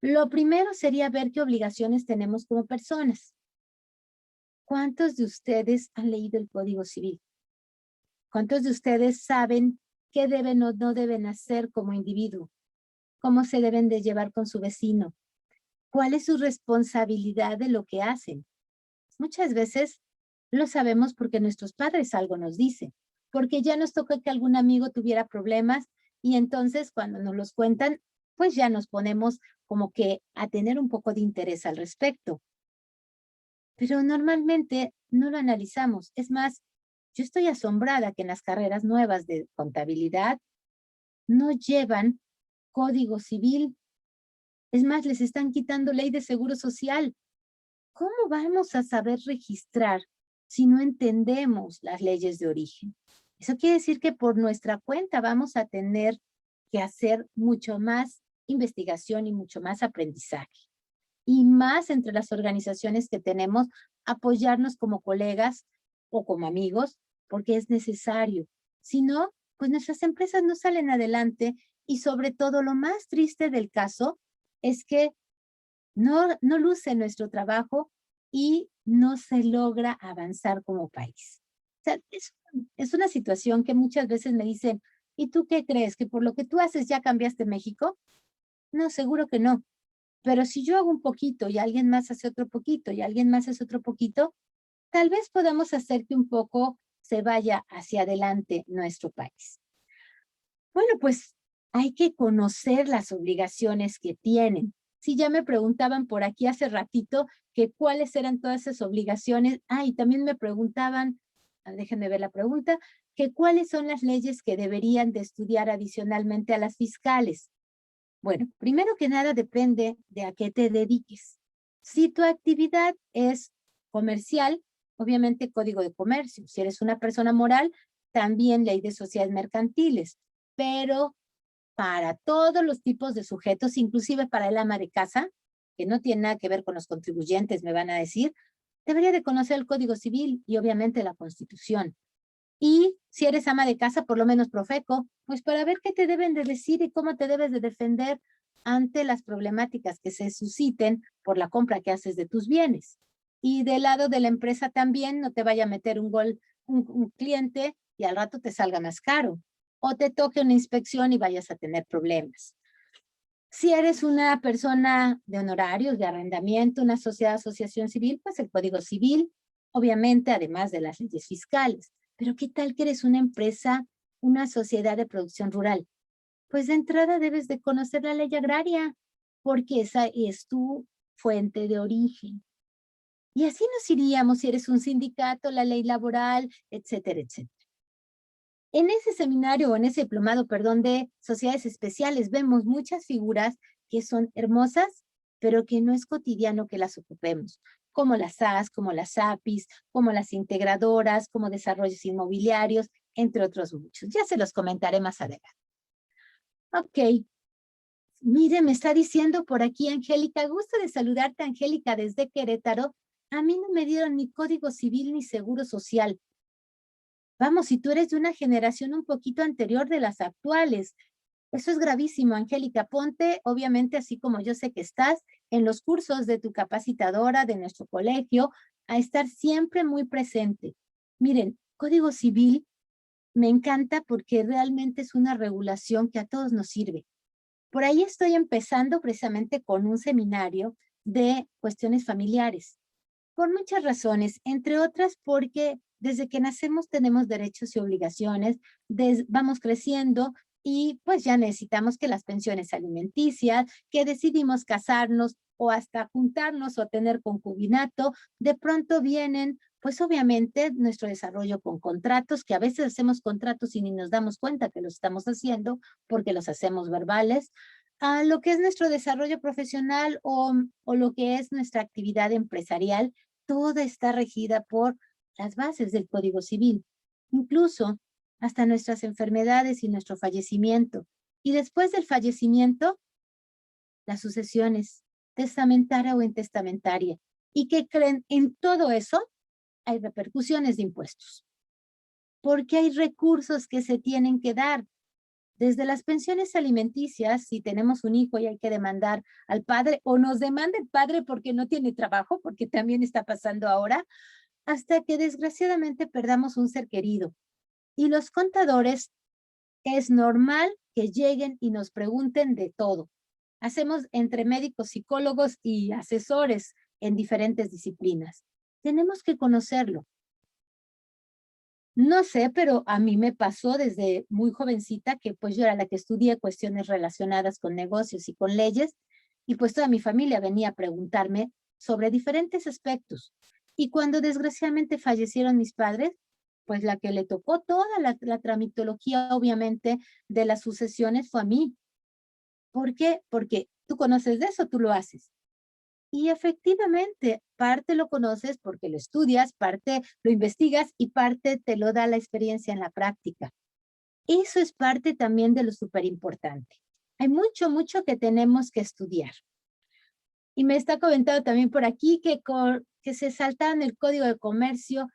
Lo primero sería ver qué obligaciones tenemos como personas. ¿Cuántos de ustedes han leído el Código Civil? ¿Cuántos de ustedes saben qué deben o no deben hacer como individuo? ¿Cómo se deben de llevar con su vecino? ¿Cuál es su responsabilidad de lo que hacen? Muchas veces lo sabemos porque nuestros padres algo nos dicen, porque ya nos tocó que algún amigo tuviera problemas y entonces cuando nos los cuentan, pues ya nos ponemos como que a tener un poco de interés al respecto. Pero normalmente no lo analizamos. Es más, yo estoy asombrada que en las carreras nuevas de contabilidad no llevan código civil. Es más, les están quitando ley de seguro social. ¿Cómo vamos a saber registrar si no entendemos las leyes de origen? Eso quiere decir que por nuestra cuenta vamos a tener que hacer mucho más investigación y mucho más aprendizaje. Y más entre las organizaciones que tenemos, apoyarnos como colegas o como amigos, porque es necesario. Si no, pues nuestras empresas no salen adelante y sobre todo lo más triste del caso es que no luce nuestro trabajo y no se logra avanzar como país. O sea, es una situación que muchas veces me dicen, ¿y tú qué crees? ¿Que por lo que tú haces ya cambiaste México? No, seguro que no. Pero si yo hago un poquito y alguien más hace otro poquito y alguien más hace otro poquito, tal vez podamos hacer que un poco se vaya hacia adelante nuestro país. Bueno, pues hay que conocer las obligaciones que tienen. Si ya me preguntaban por aquí hace ratito que cuáles eran todas esas obligaciones. Y también me preguntaban, déjenme ver la pregunta, que cuáles son las leyes que deberían de estudiar adicionalmente a las fiscales. Bueno, primero que nada depende de a qué te dediques. Si tu actividad es comercial, obviamente Código de Comercio. Si eres una persona moral, también Ley de Sociedades Mercantiles. Pero para todos los tipos de sujetos, inclusive para el ama de casa, que no tiene nada que ver con los contribuyentes, me van a decir, debería de conocer el Código Civil y obviamente la Constitución. Y si eres ama de casa, por lo menos Profeco, pues para ver qué te deben de decir y cómo te debes de defender ante las problemáticas que se susciten por la compra que haces de tus bienes. Y del lado de la empresa también, no te vaya a meter un cliente y al rato te salga más caro. O te toque una inspección y vayas a tener problemas. Si eres una persona de honorarios, de arrendamiento, una sociedad, asociación civil, pues el Código Civil, obviamente, además de las leyes fiscales. Pero ¿qué tal que eres una empresa, una sociedad de producción rural? Pues de entrada debes de conocer la ley agraria, porque esa es tu fuente de origen. Y así nos iríamos si eres un sindicato, la ley laboral, etcétera, etcétera. En ese seminario o en ese diplomado, perdón, de sociedades especiales, vemos muchas figuras que son hermosas, pero que no es cotidiano que las ocupemos, como las SAS, como las APIs, como las integradoras, como desarrollos inmobiliarios, entre otros muchos. Ya se los comentaré más adelante. Ok. Mire, me está diciendo por aquí Angélica, gusto de saludarte, Angélica, desde Querétaro. A mí no me dieron ni código civil ni seguro social. Vamos, si tú eres de una generación un poquito anterior de las actuales. Eso es gravísimo, Angélica. Ponte, obviamente, así como yo sé que estás, en los cursos de tu capacitadora, de nuestro colegio. a estar siempre muy presente. Miren, Código Civil me encanta porque realmente es una regulación que a todos nos sirve. Por ahí estoy empezando precisamente con un seminario de cuestiones familiares, por muchas razones, entre otras porque desde que nacemos tenemos derechos y obligaciones, vamos creciendo y pues ya necesitamos que las pensiones alimenticias, que decidimos casarnos o hasta juntarnos o tener concubinato, de pronto vienen pues obviamente nuestro desarrollo con contratos, que a veces hacemos contratos y ni nos damos cuenta que los estamos haciendo porque los hacemos verbales, a lo que es nuestro desarrollo profesional o lo que es nuestra actividad empresarial, toda está regida por las bases del Código Civil, incluso hasta nuestras enfermedades y nuestro fallecimiento. Y después del fallecimiento, las sucesiones, testamentaria o intestamentaria. ¿Y qué creen? En todo eso hay repercusiones de impuestos, porque hay recursos que se tienen que dar. Desde las pensiones alimenticias, si tenemos un hijo y hay que demandar al padre, o nos demanda el padre porque no tiene trabajo, porque también está pasando ahora, hasta que desgraciadamente perdamos un ser querido. Y los contadores, es normal que lleguen y nos pregunten de todo. Hacemos entre médicos, psicólogos y asesores en diferentes disciplinas. Tenemos que conocerlo. No sé, pero a mí me pasó desde muy jovencita que pues yo era la que estudié cuestiones relacionadas con negocios y con leyes y pues toda mi familia venía a preguntarme sobre diferentes aspectos. Y cuando desgraciadamente fallecieron mis padres, pues la que le tocó toda la tramitología obviamente de las sucesiones fue a mí. ¿Por qué? Porque tú conoces de eso, tú lo haces. Y efectivamente, parte lo conoces porque lo estudias, parte lo investigas y parte te lo da la experiencia en la práctica. Eso es parte también de lo súper importante. Hay mucho, mucho que tenemos que estudiar. Y me está comentando también por aquí que se saltaron el Código de Comercio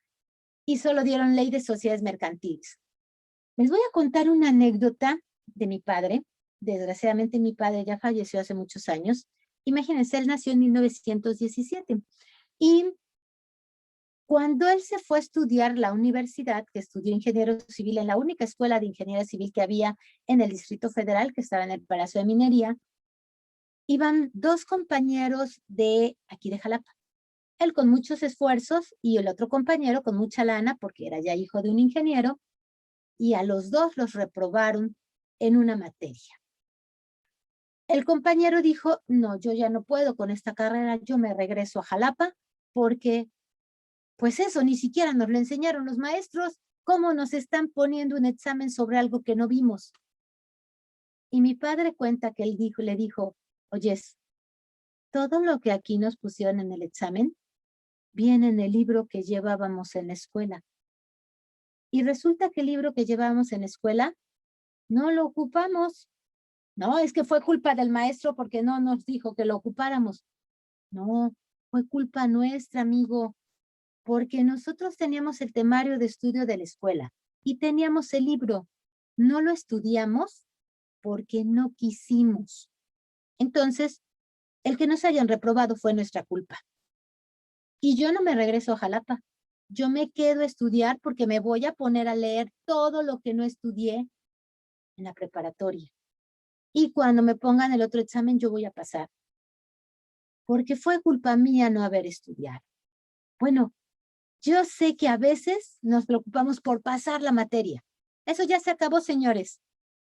y solo dieron ley de sociedades mercantiles. Les voy a contar una anécdota de mi padre. Desgraciadamente mi padre ya falleció hace muchos años. Imagínense, él nació en 1917. Y cuando él se fue a estudiar la universidad, que estudió ingeniero civil en la única escuela de ingeniería civil que había en el Distrito Federal, que estaba en el Palacio de Minería, iban dos compañeros de aquí de Jalapa. Él con muchos esfuerzos y el otro compañero con mucha lana, porque era ya hijo de un ingeniero, y a los dos los reprobaron en una materia. El compañero dijo, no, yo ya no puedo con esta carrera, yo me regreso a Jalapa porque pues eso, ni siquiera nos lo enseñaron los maestros, cómo nos están poniendo un examen sobre algo que no vimos. Y mi padre cuenta que él le dijo, oyes, todo lo que aquí nos pusieron en el examen viene en el libro que llevábamos en la escuela. Y resulta que el libro que llevábamos en la escuela no lo ocupamos. No, es que fue culpa del maestro porque no nos dijo que lo ocupáramos. No, fue culpa nuestra, amigo, porque nosotros teníamos el temario de estudio de la escuela y teníamos el libro. No lo estudiamos porque no quisimos. Entonces, el que nos hayan reprobado fue nuestra culpa. Y yo no me regreso a Jalapa. Yo me quedo a estudiar porque me voy a poner a leer todo lo que no estudié en la preparatoria. Y cuando me pongan el otro examen, yo voy a pasar. Porque fue culpa mía no haber estudiado. Bueno, yo sé que a veces nos preocupamos por pasar la materia. Eso ya se acabó, señores.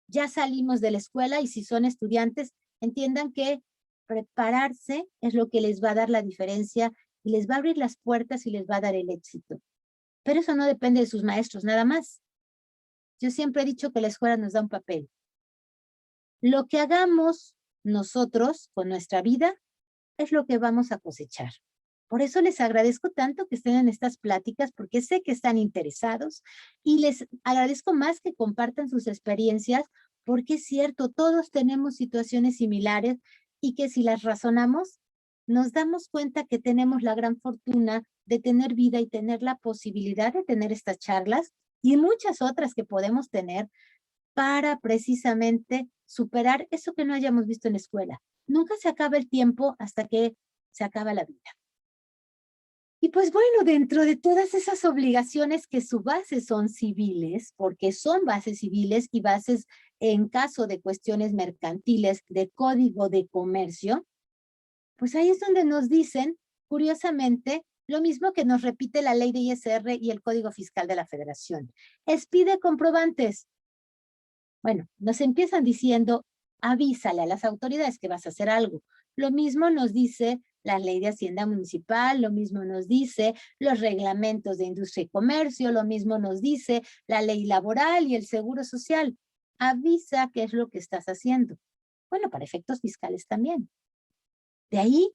Ya salimos de la escuela y si son estudiantes, entiendan que prepararse es lo que les va a dar la diferencia y les va a abrir las puertas y les va a dar el éxito. Pero eso no depende de sus maestros, nada más. Yo siempre he dicho que la escuela nos da un papel. Lo que hagamos nosotros con nuestra vida es lo que vamos a cosechar. Por eso les agradezco tanto que estén en estas pláticas, porque sé que están interesados y les agradezco más que compartan sus experiencias, porque es cierto, todos tenemos situaciones similares y que si las razonamos, nos damos cuenta que tenemos la gran fortuna de tener vida y tener la posibilidad de tener estas charlas y muchas otras que podemos tener para precisamente superar eso que no hayamos visto en la escuela. Nunca se acaba el tiempo hasta que se acaba la vida. Y pues bueno, dentro de todas esas obligaciones que su base son civiles, porque son bases civiles y bases en caso de cuestiones mercantiles de código de comercio, pues ahí es donde nos dicen, curiosamente, lo mismo que nos repite la ley de ISR y el Código Fiscal de la Federación. Expide comprobantes. Bueno, nos empiezan diciendo, avísale a las autoridades que vas a hacer algo. Lo mismo nos dice la ley de Hacienda Municipal, lo mismo nos dice los reglamentos de industria y comercio, lo mismo nos dice la ley laboral y el seguro social. Avisa qué es lo que estás haciendo. Bueno, para efectos fiscales también. De ahí,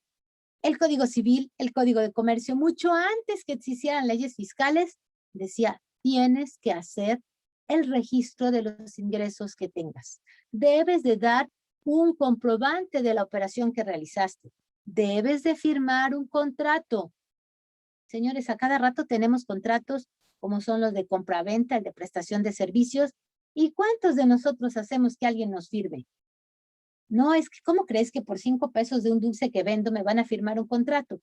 el Código Civil, el Código de Comercio, mucho antes que existieran leyes fiscales, decía, tienes que hacer el registro de los ingresos que tengas. Debes de dar un comprobante de la operación que realizaste. Debes de firmar un contrato. Señores, a cada rato tenemos contratos como son los de compraventa, el de prestación de servicios. ¿Y cuántos de nosotros hacemos que alguien nos firme? No, es que ¿cómo crees que por 5 pesos de un dulce que vendo me van a firmar un contrato?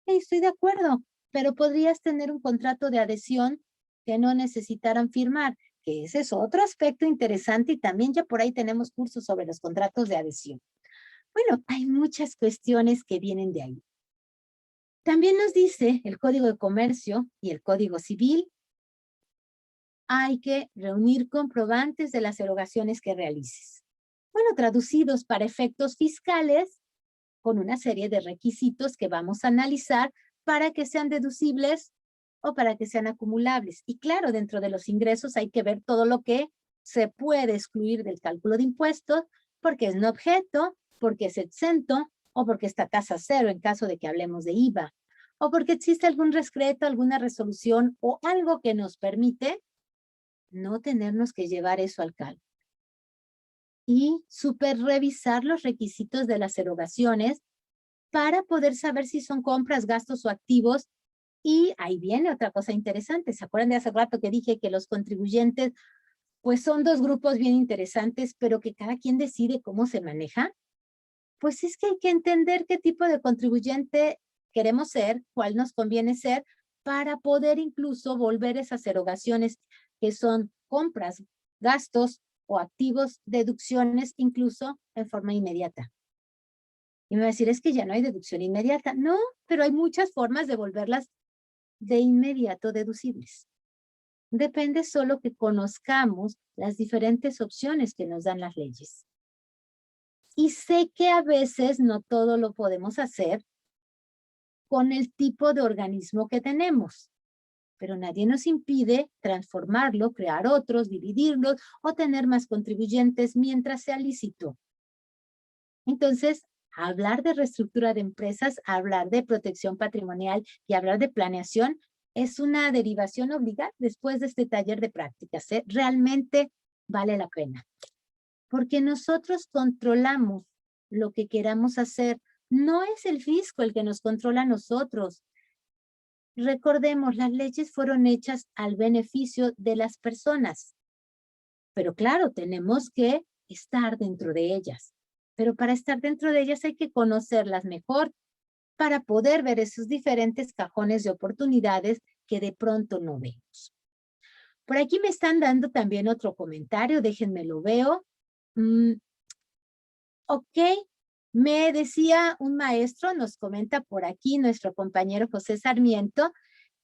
Estoy de acuerdo, pero podrías tener un contrato de adhesión que no necesitaran firmar, que ese es otro aspecto interesante y también ya por ahí tenemos cursos sobre los contratos de adhesión. Bueno, hay muchas cuestiones que vienen de ahí. También nos dice el Código de Comercio y el Código Civil, hay que reunir comprobantes de las erogaciones que realices. Bueno, traducidos para efectos fiscales, con una serie de requisitos que vamos a analizar para que sean deducibles o para que sean acumulables. Y claro, dentro de los ingresos hay que ver todo lo que se puede excluir del cálculo de impuestos, porque es no objeto, porque es exento, o porque está tasa cero en caso de que hablemos de IVA, o porque existe algún rescreto, alguna resolución o algo que nos permite no tenernos que llevar eso al cálculo. Y revisar los requisitos de las erogaciones para poder saber si son compras, gastos o activos. Y ahí viene otra cosa interesante. ¿Se acuerdan de hace rato que dije que los contribuyentes pues son dos grupos bien interesantes, pero que cada quien decide cómo se maneja? Pues es que hay que entender qué tipo de contribuyente queremos ser, cuál nos conviene ser, para poder incluso volver esas erogaciones que son compras, gastos o activos, deducciones incluso en forma inmediata. Y me va a decir, es que ya no hay deducción inmediata. No, pero hay muchas formas de volverlas de inmediato deducibles. Depende solo que conozcamos las diferentes opciones que nos dan las leyes. Y sé que a veces no todo lo podemos hacer con el tipo de organismo que tenemos, pero nadie nos impide transformarlo, crear otros, dividirlos o tener más contribuyentes mientras sea lícito. Entonces, hablar de reestructura de empresas, hablar de protección patrimonial y hablar de planeación es una derivación obligada después de este taller de prácticas. Realmente vale la pena. Porque nosotros controlamos lo que queramos hacer. No es el fisco el que nos controla a nosotros. Recordemos, las leyes fueron hechas al beneficio de las personas. Pero claro, tenemos que estar dentro de ellas. Pero para estar dentro de ellas hay que conocerlas mejor para poder ver esos diferentes cajones de oportunidades que de pronto no vemos. Por aquí me están dando también otro comentario, déjenme lo veo. Ok, me decía un maestro, nos comenta por aquí nuestro compañero José Sarmiento,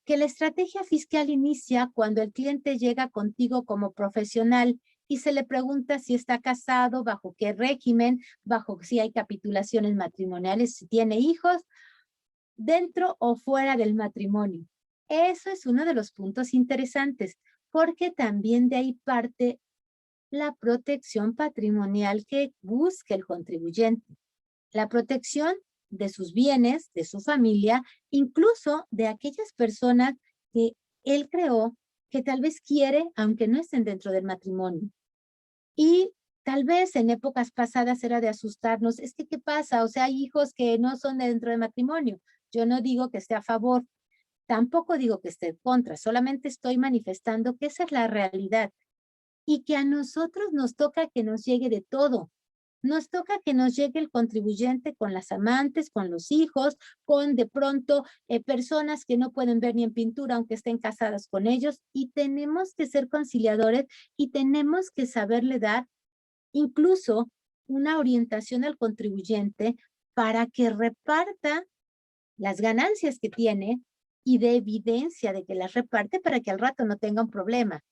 que la estrategia fiscal inicia cuando el cliente llega contigo como profesional y se le pregunta si está casado, bajo qué régimen, bajo si hay capitulaciones matrimoniales, si tiene hijos, dentro o fuera del matrimonio. Eso es uno de los puntos interesantes, porque también de ahí parte la protección patrimonial que busca el contribuyente. La protección de sus bienes, de su familia, incluso de aquellas personas que él creó, que tal vez quiere, aunque no estén dentro del matrimonio. Y tal vez en épocas pasadas era de asustarnos, es que ¿qué pasa? O sea, hay hijos que no son dentro del matrimonio. Yo no digo que esté a favor, tampoco digo que esté en contra, solamente estoy manifestando que esa es la realidad y que a nosotros nos toca que nos llegue de todo. Nos toca que nos llegue el contribuyente con las amantes, con los hijos, con de pronto personas que no pueden ver ni en pintura aunque estén casadas con ellos, y tenemos que ser conciliadores y tenemos que saberle dar incluso una orientación al contribuyente para que reparta las ganancias que tiene y de evidencia de que las reparte para que al rato no tenga un problema.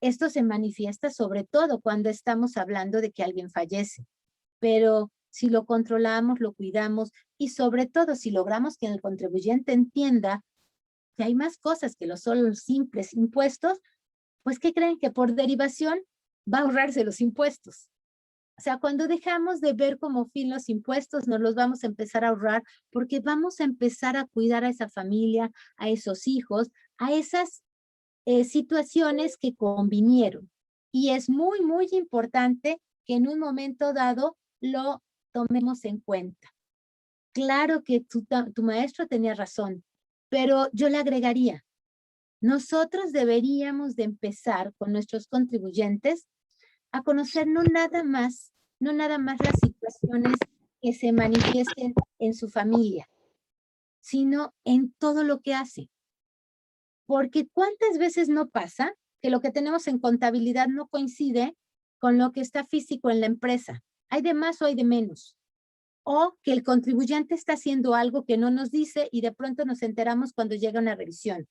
Esto se manifiesta sobre todo cuando estamos hablando de que alguien fallece, pero si lo controlamos, lo cuidamos y sobre todo si logramos que el contribuyente entienda que hay más cosas que los solo simples impuestos, pues ¿qué creen? Que por derivación va a ahorrarse los impuestos. O sea, cuando dejamos de ver como fin los impuestos, nos los vamos a empezar a ahorrar porque vamos a empezar a cuidar a esa familia, a esos hijos, a esas situaciones que convinieron. Y es muy, muy importante que en un momento dado lo tomemos en cuenta. Claro que tu maestro tenía razón, pero yo le agregaría, nosotros deberíamos de empezar con nuestros contribuyentes a conocer no nada más las situaciones que se manifiesten en su familia, sino en todo lo que hace. Porque ¿cuántas veces no pasa que lo que tenemos en contabilidad no coincide con lo que está físico en la empresa? Hay de más o hay de menos. O que el contribuyente está haciendo algo que no nos dice y de pronto nos enteramos cuando llega una revisión.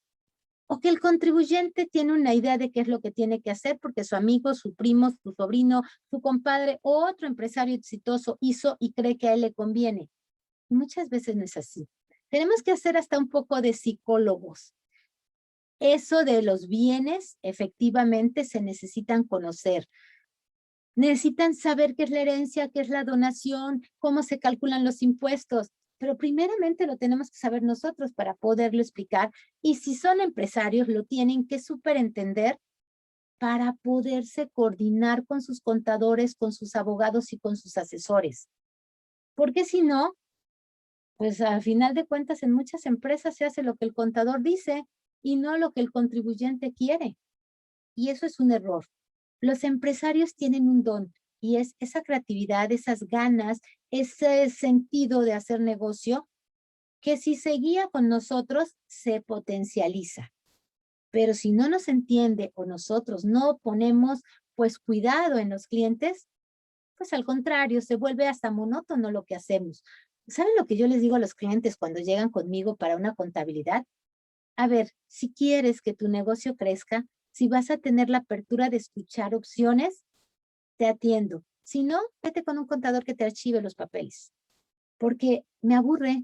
O que el contribuyente tiene una idea de qué es lo que tiene que hacer porque su amigo, su primo, su sobrino, su compadre o otro empresario exitoso hizo y cree que a él le conviene. Y muchas veces no es así. Tenemos que hacer hasta un poco de psicólogos. Eso de los bienes, efectivamente, se necesitan conocer. Necesitan saber qué es la herencia, qué es la donación, cómo se calculan los impuestos. Pero primeramente lo tenemos que saber nosotros para poderlo explicar. Y si son empresarios, lo tienen que superentender para poderse coordinar con sus contadores, con sus abogados y con sus asesores. Porque si no, pues al final de cuentas en muchas empresas se hace lo que el contador dice y no lo que el contribuyente quiere. Y eso es un error. Los empresarios tienen un don y es esa creatividad, esas ganas, ese sentido de hacer negocio que si se guía con nosotros se potencializa. Pero si no nos entiende o nosotros no ponemos pues cuidado en los clientes, pues al contrario, se vuelve hasta monótono lo que hacemos. ¿Saben lo que yo les digo a los clientes cuando llegan conmigo para una contabilidad? A ver, si quieres que tu negocio crezca, si vas a tener la apertura de escuchar opciones, te atiendo. Si no, vete con un contador que te archive los papeles. Porque me aburre,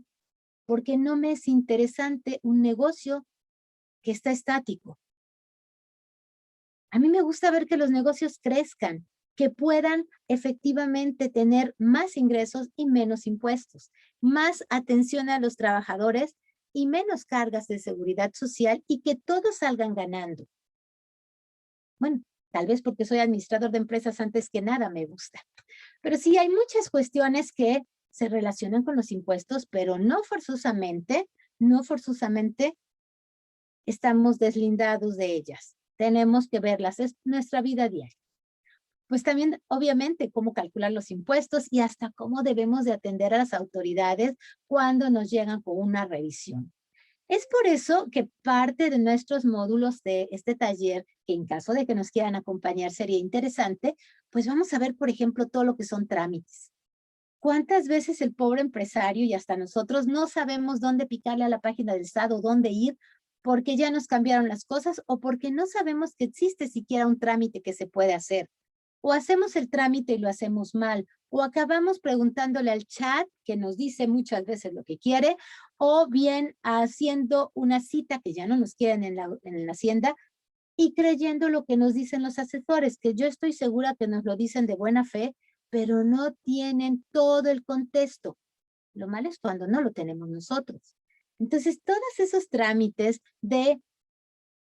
porque no me es interesante un negocio que está estático. A mí me gusta ver que los negocios crezcan, que puedan efectivamente tener más ingresos y menos impuestos, más atención a los trabajadores y menos cargas de seguridad social y que todos salgan ganando. Bueno, tal vez porque soy administrador de empresas antes que nada me gusta. Pero sí hay muchas cuestiones que se relacionan con los impuestos, pero no forzosamente estamos deslindados de ellas. Tenemos que verlas, es nuestra vida diaria. Pues también, obviamente, cómo calcular los impuestos y hasta cómo debemos de atender a las autoridades cuando nos llegan con una revisión. Es por eso que parte de nuestros módulos de este taller, que en caso de que nos quieran acompañar sería interesante, pues vamos a ver, por ejemplo, todo lo que son trámites. ¿Cuántas veces el pobre empresario y hasta nosotros no sabemos dónde picarle a la página del SAT o dónde ir porque ya nos cambiaron las cosas o porque no sabemos que existe siquiera un trámite que se puede hacer? O hacemos el trámite y lo hacemos mal, o acabamos preguntándole al chat que nos dice muchas veces lo que quiere, o bien haciendo una cita que ya no nos quieren en la hacienda y creyendo lo que nos dicen los asesores, que yo estoy segura que nos lo dicen de buena fe, pero no tienen todo el contexto. Lo malo es cuando no lo tenemos nosotros. Entonces, todos esos trámites de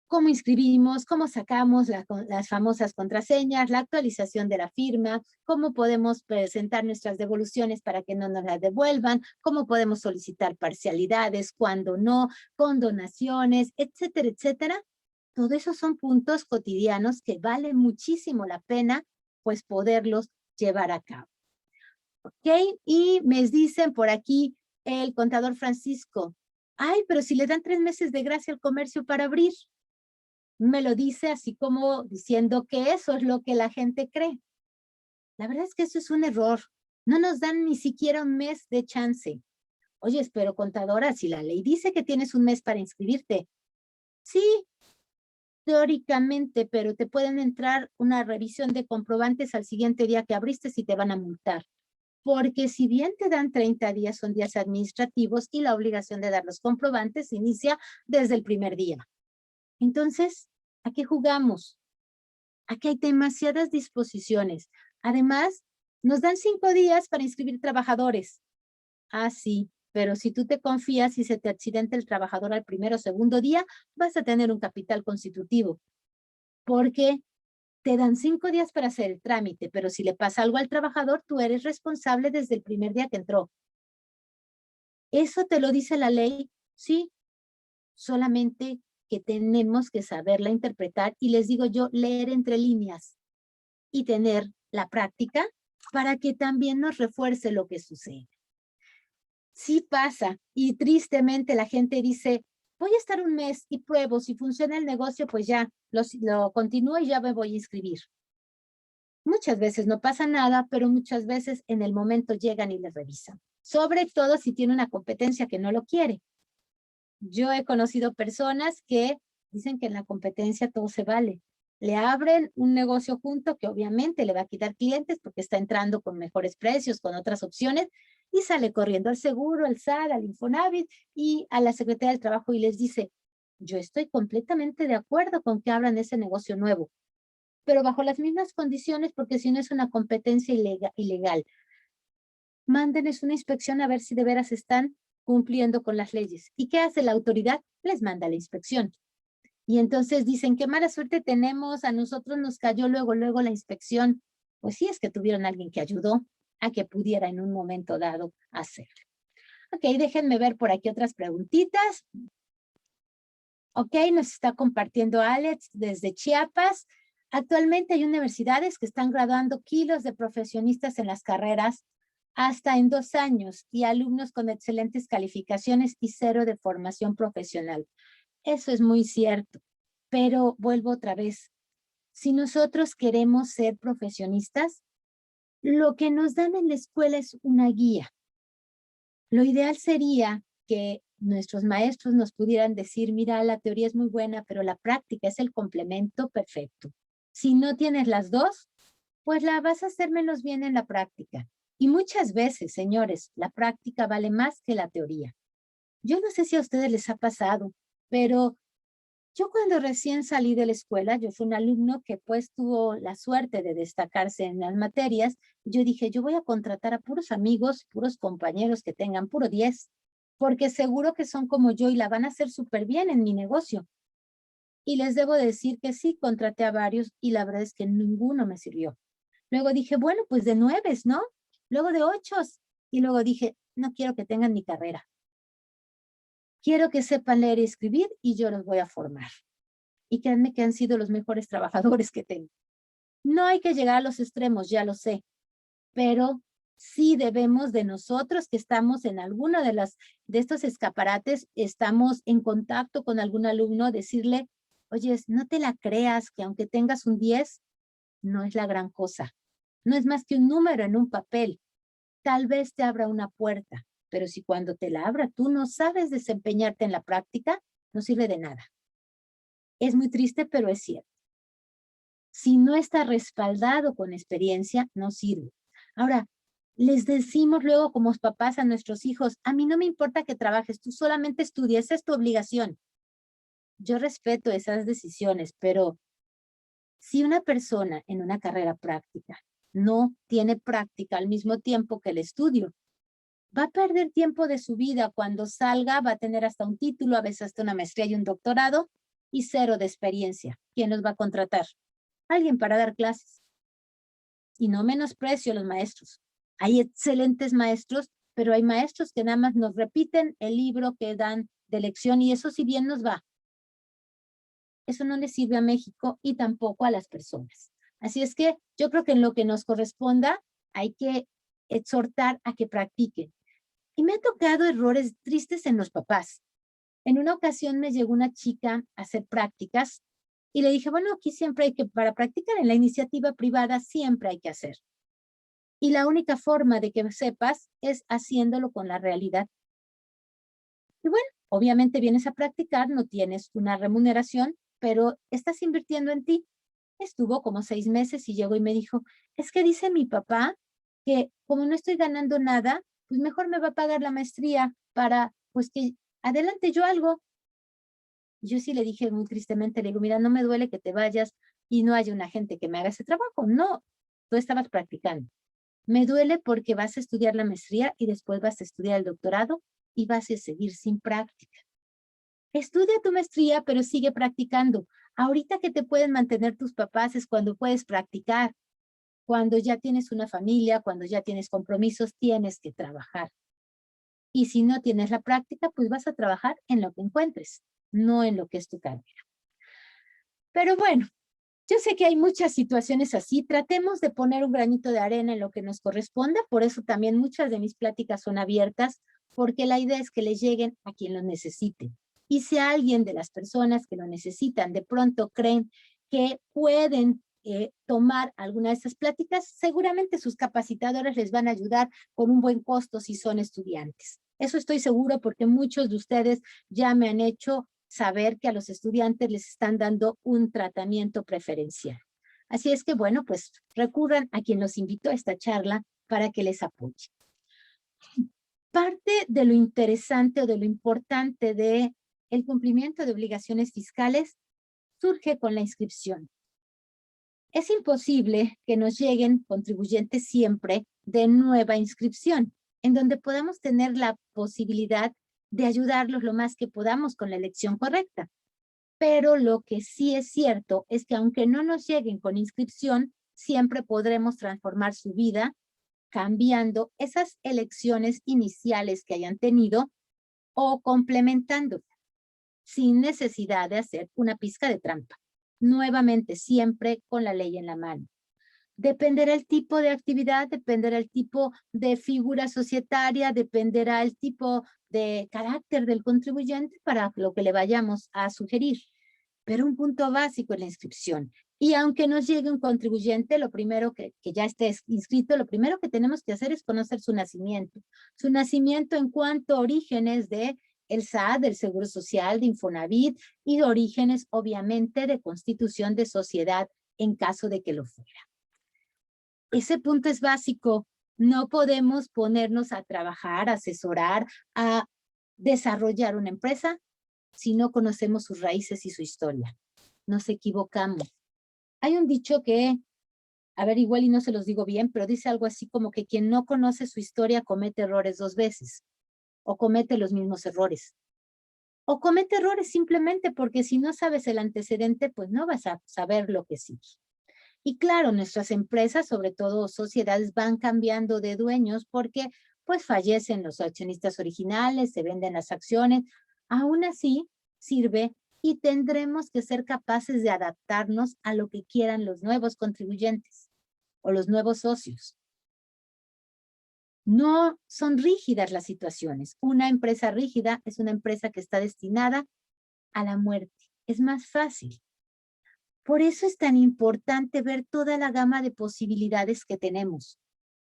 cómo inscribimos, cómo sacamos las famosas contraseñas, la actualización de la firma, cómo podemos presentar nuestras devoluciones para que no nos las devuelvan, cómo podemos solicitar parcialidades, cuando no, condonaciones, etcétera, etcétera. Todo eso son puntos cotidianos que vale muchísimo la pena pues poderlos llevar a cabo. ¿Ok? Y me dicen por aquí el contador Francisco, ay, pero si le dan 3 meses de gracia al comercio para abrir. Me lo dice así como diciendo que eso es lo que la gente cree. La verdad es que eso es un error. No nos dan ni siquiera un mes de chance. Oye, pero contadora, si la ley dice que tienes un mes para inscribirte, sí, teóricamente, pero te pueden entrar una revisión de comprobantes al siguiente día que abriste y te van a multar. Porque si bien te dan 30 días, son días administrativos y la obligación de dar los comprobantes inicia desde el primer día. Entonces, ¿a qué jugamos? Aquí hay demasiadas disposiciones. Además, nos dan 5 días para inscribir trabajadores. Ah, sí, pero si tú te confías y se te accidenta el trabajador al primero o segundo día, vas a tener un capital constitutivo. Porque te dan 5 días para hacer el trámite, pero si le pasa algo al trabajador, tú eres responsable desde el primer día que entró. ¿Eso te lo dice la ley? Sí, solamente que tenemos que saberla interpretar y les digo yo, leer entre líneas y tener la práctica para que también nos refuerce lo que sucede. Sí pasa y tristemente la gente dice, voy a estar un mes y pruebo, si funciona el negocio, pues ya lo continúo y ya me voy a inscribir. Muchas veces no pasa nada, pero muchas veces en el momento llegan y le revisan. Sobre todo si tiene una competencia que no lo quiere. Yo he conocido personas que dicen que en la competencia todo se vale. Le abren un negocio junto que obviamente le va a quitar clientes porque está entrando con mejores precios, con otras opciones, y sale corriendo al seguro, al SAT, al Infonavit y a la Secretaría del Trabajo y les dice, yo estoy completamente de acuerdo con que abran ese negocio nuevo, pero bajo las mismas condiciones porque si no es una competencia ilegal. Mándenles una inspección a ver si de veras están cumpliendo con las leyes. ¿Y qué hace la autoridad? Les manda la inspección. Y entonces dicen, qué mala suerte tenemos, a nosotros nos cayó luego la inspección. Pues sí, es que tuvieron a alguien que ayudó a que pudiera en un momento dado hacerlo. Ok, déjenme ver por aquí otras preguntitas. Ok, nos está compartiendo Alex desde Chiapas. Actualmente hay universidades que están graduando kilos de profesionistas en las carreras hasta en 2 años y alumnos con excelentes calificaciones y 0 de formación profesional. Eso es muy cierto, pero vuelvo otra vez. Si nosotros queremos ser profesionistas, lo que nos dan en la escuela es una guía. Lo ideal sería que nuestros maestros nos pudieran decir, mira, la teoría es muy buena, pero la práctica es el complemento perfecto. Si no tienes las dos, pues la vas a hacer menos bien en la práctica. Y muchas veces, señores, la práctica vale más que la teoría. Yo no sé si a ustedes les ha pasado, pero yo cuando recién salí de la escuela, yo fui un alumno que pues tuvo la suerte de destacarse en las materias. Yo dije, yo voy a contratar a puros amigos, puros compañeros que tengan puro 10, porque seguro que son como yo y la van a hacer súper bien en mi negocio. Y les debo decir que sí, contraté a varios y la verdad es que ninguno me sirvió. Luego dije, bueno, pues de 9, ¿no? Luego de 8. Y luego dije, no quiero que tengan mi carrera. Quiero que sepan leer y escribir y yo los voy a formar. Y créanme que han sido los mejores trabajadores que tengo. No hay que llegar a los extremos, ya lo sé, pero sí debemos de nosotros que estamos en alguno de estos escaparates, estamos en contacto con algún alumno, decirle, oye, no te la creas que aunque tengas un 10, no es la gran cosa. No es más que un número en un papel. Tal vez te abra una puerta, pero si cuando te la abra tú no sabes desempeñarte en la práctica, no sirve de nada. Es muy triste, pero es cierto. Si no está respaldado con experiencia, no sirve. Ahora, les decimos luego como papás a nuestros hijos, a mí no me importa que trabajes, tú solamente estudias, esa es tu obligación. Yo respeto esas decisiones, pero si una persona en una carrera práctica no tiene práctica al mismo tiempo que el estudio, va a perder tiempo de su vida. Cuando salga va a tener hasta un título, a veces hasta una maestría y un doctorado, y 0 de experiencia. ¿Quién los va a contratar? Alguien para dar clases. Y no menosprecio a los maestros. Hay excelentes maestros, pero hay maestros que nada más nos repiten el libro que dan de lección y eso si bien nos va. Eso no le sirve a México y tampoco a las personas. Así es que yo creo que en lo que nos corresponda, hay que exhortar a que practiquen. Y me ha tocado errores tristes en los papás. En una ocasión me llegó una chica a hacer prácticas y le dije, bueno, aquí siempre hay que, para practicar en la iniciativa privada, siempre hay que hacer. Y la única forma de que sepas es haciéndolo con la realidad. Y bueno, obviamente vienes a practicar, no tienes una remuneración, pero estás invirtiendo en ti. Estuvo como 6 meses y llegó y me dijo, es que dice mi papá que como no estoy ganando nada, pues mejor me va a pagar la maestría para, pues que adelante yo algo. Yo sí le dije muy tristemente, le digo, mira, no me duele que te vayas y no haya una gente que me haga ese trabajo. No, tú estabas practicando. Me duele porque vas a estudiar la maestría y después vas a estudiar el doctorado y vas a seguir sin práctica. Estudia tu maestría, pero sigue practicando. Ahorita que te pueden mantener tus papás es cuando puedes practicar. Cuando ya tienes una familia, cuando ya tienes compromisos, tienes que trabajar. Y si no tienes la práctica, pues vas a trabajar en lo que encuentres, no en lo que es tu carrera. Pero bueno, yo sé que hay muchas situaciones así. Tratemos de poner un granito de arena en lo que nos corresponda. Por eso también muchas de mis pláticas son abiertas, porque la idea es que le lleguen a quien lo necesite. Y si alguien de las personas que lo necesitan de pronto creen que pueden tomar alguna de estas pláticas, seguramente sus capacitadores les van a ayudar con un buen costo si son estudiantes. Eso estoy seguro porque muchos de ustedes ya me han hecho saber que a los estudiantes les están dando un tratamiento preferencial. Así es que, bueno, pues recurran a quien los invitó a esta charla para que les apoye. Parte de lo interesante o de lo importante de el cumplimiento de obligaciones fiscales surge con la inscripción. Es imposible que nos lleguen contribuyentes siempre de nueva inscripción, en donde podamos tener la posibilidad de ayudarlos lo más que podamos con la elección correcta. Pero lo que sí es cierto es que aunque no nos lleguen con inscripción, siempre podremos transformar su vida cambiando esas elecciones iniciales que hayan tenido o complementando sin necesidad de hacer una pizca de trampa. Nuevamente, siempre con la ley en la mano. Dependerá el tipo de actividad, dependerá el tipo de figura societaria, dependerá el tipo de carácter del contribuyente para lo que le vayamos a sugerir. Pero un punto básico es la inscripción. Y aunque nos llegue un contribuyente, lo primero que ya esté inscrito, lo primero que tenemos que hacer es conocer su nacimiento. Su nacimiento en cuanto a orígenes de el SAT, del Seguro Social, de Infonavit y de orígenes, obviamente, de constitución de sociedad en caso de que lo fuera. Ese punto es básico. No podemos ponernos a trabajar, a asesorar, a desarrollar una empresa si no conocemos sus raíces y su historia. Nos equivocamos. Hay un dicho que, a ver, igual y no se los digo bien, pero dice algo así como que quien no conoce su historia comete errores 2 veces, o comete los mismos errores. O comete errores simplemente porque si no sabes el antecedente, pues no vas a saber lo que sigue. Y claro, nuestras empresas, sobre todo sociedades, van cambiando de dueños porque pues fallecen los accionistas originales, se venden las acciones. Aún así, sirve y tendremos que ser capaces de adaptarnos a lo que quieran los nuevos contribuyentes o los nuevos socios. No son rígidas las situaciones. Una empresa rígida es una empresa que está destinada a la muerte. Es más fácil. Por eso es tan importante ver toda la gama de posibilidades que tenemos.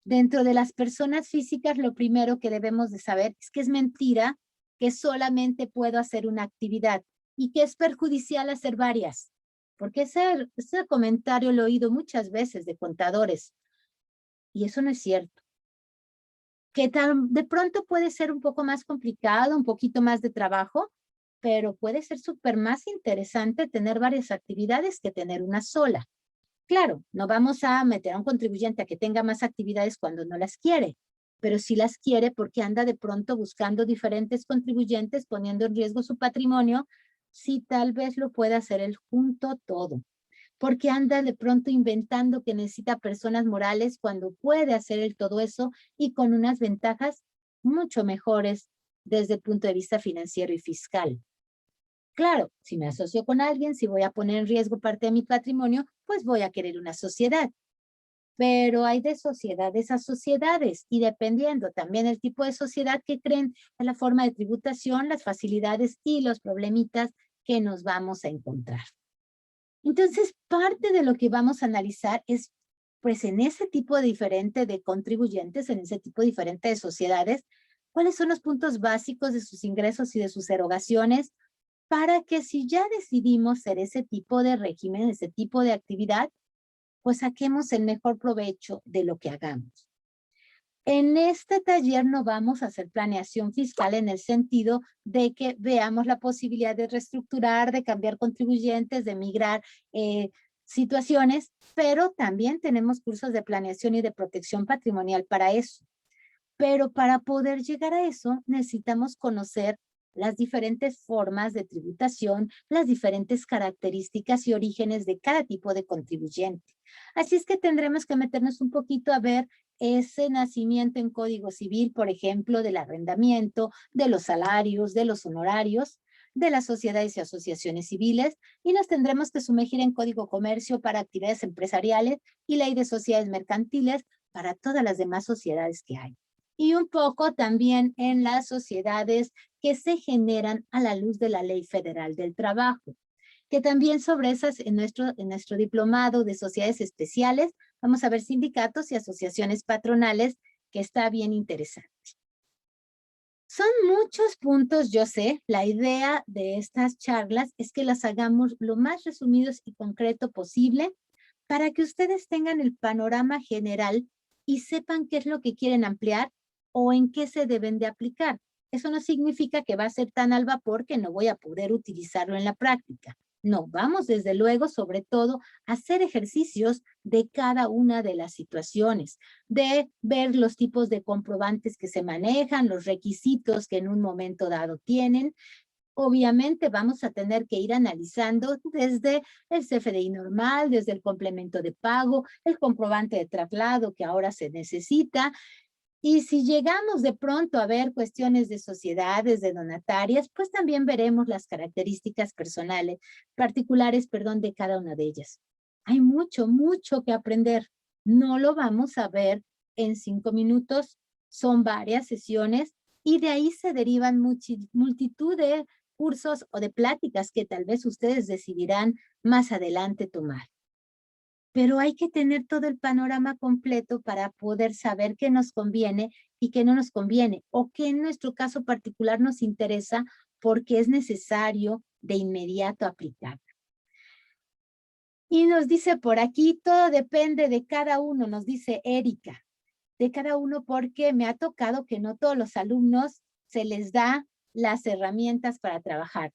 Dentro de las personas físicas, lo primero que debemos de saber es que es mentira que solamente puedo hacer una actividad y que es perjudicial hacer varias. Porque ese comentario lo he oído muchas veces de contadores y eso no es cierto. Que de pronto puede ser un poco más complicado, un poquito más de trabajo, pero puede ser súper más interesante tener varias actividades que tener una sola. Claro, no vamos a meter a un contribuyente a que tenga más actividades cuando no las quiere, pero sí las quiere porque anda de pronto buscando diferentes contribuyentes, poniendo en riesgo su patrimonio, si tal vez lo puede hacer él junto todo. Porque anda de pronto inventando que necesita personas morales cuando puede hacer él todo eso y con unas ventajas mucho mejores desde el punto de vista financiero y fiscal. Claro, si me asocio con alguien, si voy a poner en riesgo parte de mi patrimonio, pues voy a querer una sociedad. pero hay de sociedades a sociedades y dependiendo también el tipo de sociedad que creen, es la forma de tributación, las facilidades y los problemitas que nos vamos a encontrar. Entonces, parte de lo que vamos a analizar es, pues en ese tipo diferente de contribuyentes, en ese tipo diferente de sociedades, cuáles son los puntos básicos de sus ingresos y de sus erogaciones, para que si ya decidimos ser ese tipo de régimen, ese tipo de actividad, pues saquemos el mejor provecho de lo que hagamos. En este taller no vamos a hacer planeación fiscal en el sentido de que veamos la posibilidad de reestructurar, de cambiar contribuyentes, de migrar situaciones, pero también tenemos cursos de planeación y de protección patrimonial para eso. Pero para poder llegar a eso necesitamos conocer las diferentes formas de tributación, las diferentes características y orígenes de cada tipo de contribuyente. Así es que tendremos que meternos un poquito a ver ese nacimiento en Código Civil, por ejemplo, del arrendamiento, de los salarios, de los honorarios, de las sociedades y asociaciones civiles, y nos tendremos que sumergir en Código Comercio para actividades empresariales y Ley de Sociedades Mercantiles para todas las demás sociedades que hay. Y un poco también en las sociedades que se generan a la luz de la Ley Federal del Trabajo, que también sobre esas en nuestro diplomado de sociedades especiales vamos a ver sindicatos y asociaciones patronales, que está bien interesante. Son muchos puntos, yo sé. La idea de estas charlas es que las hagamos lo más resumidos y concreto posible para que ustedes tengan el panorama general y sepan qué es lo que quieren ampliar o en qué se deben de aplicar. Eso no significa que va a ser tan al vapor que no voy a poder utilizarlo en la práctica. No, vamos desde luego, sobre todo, a hacer ejercicios de cada una de las situaciones, de ver los tipos de comprobantes que se manejan, los requisitos que en un momento dado tienen. Obviamente vamos a tener que ir analizando desde el CFDI normal, desde el complemento de pago, el comprobante de traslado que ahora se necesita. Y si llegamos de pronto a ver cuestiones de sociedades, de donatarias, pues también veremos las características personales, particulares, perdón, de cada una de ellas. Hay mucho, mucho que aprender. No lo vamos a ver en 5 minutos, son varias sesiones y de ahí se derivan multitud de cursos o de pláticas que tal vez ustedes decidirán más adelante tomar. Pero hay que tener todo el panorama completo para poder saber qué nos conviene y qué no nos conviene, o qué en nuestro caso particular nos interesa porque es necesario de inmediato aplicar. Y nos dice por aquí, todo depende de cada uno, nos dice Erika, de cada uno, porque me ha tocado que no todos los alumnos se les da las herramientas para trabajar.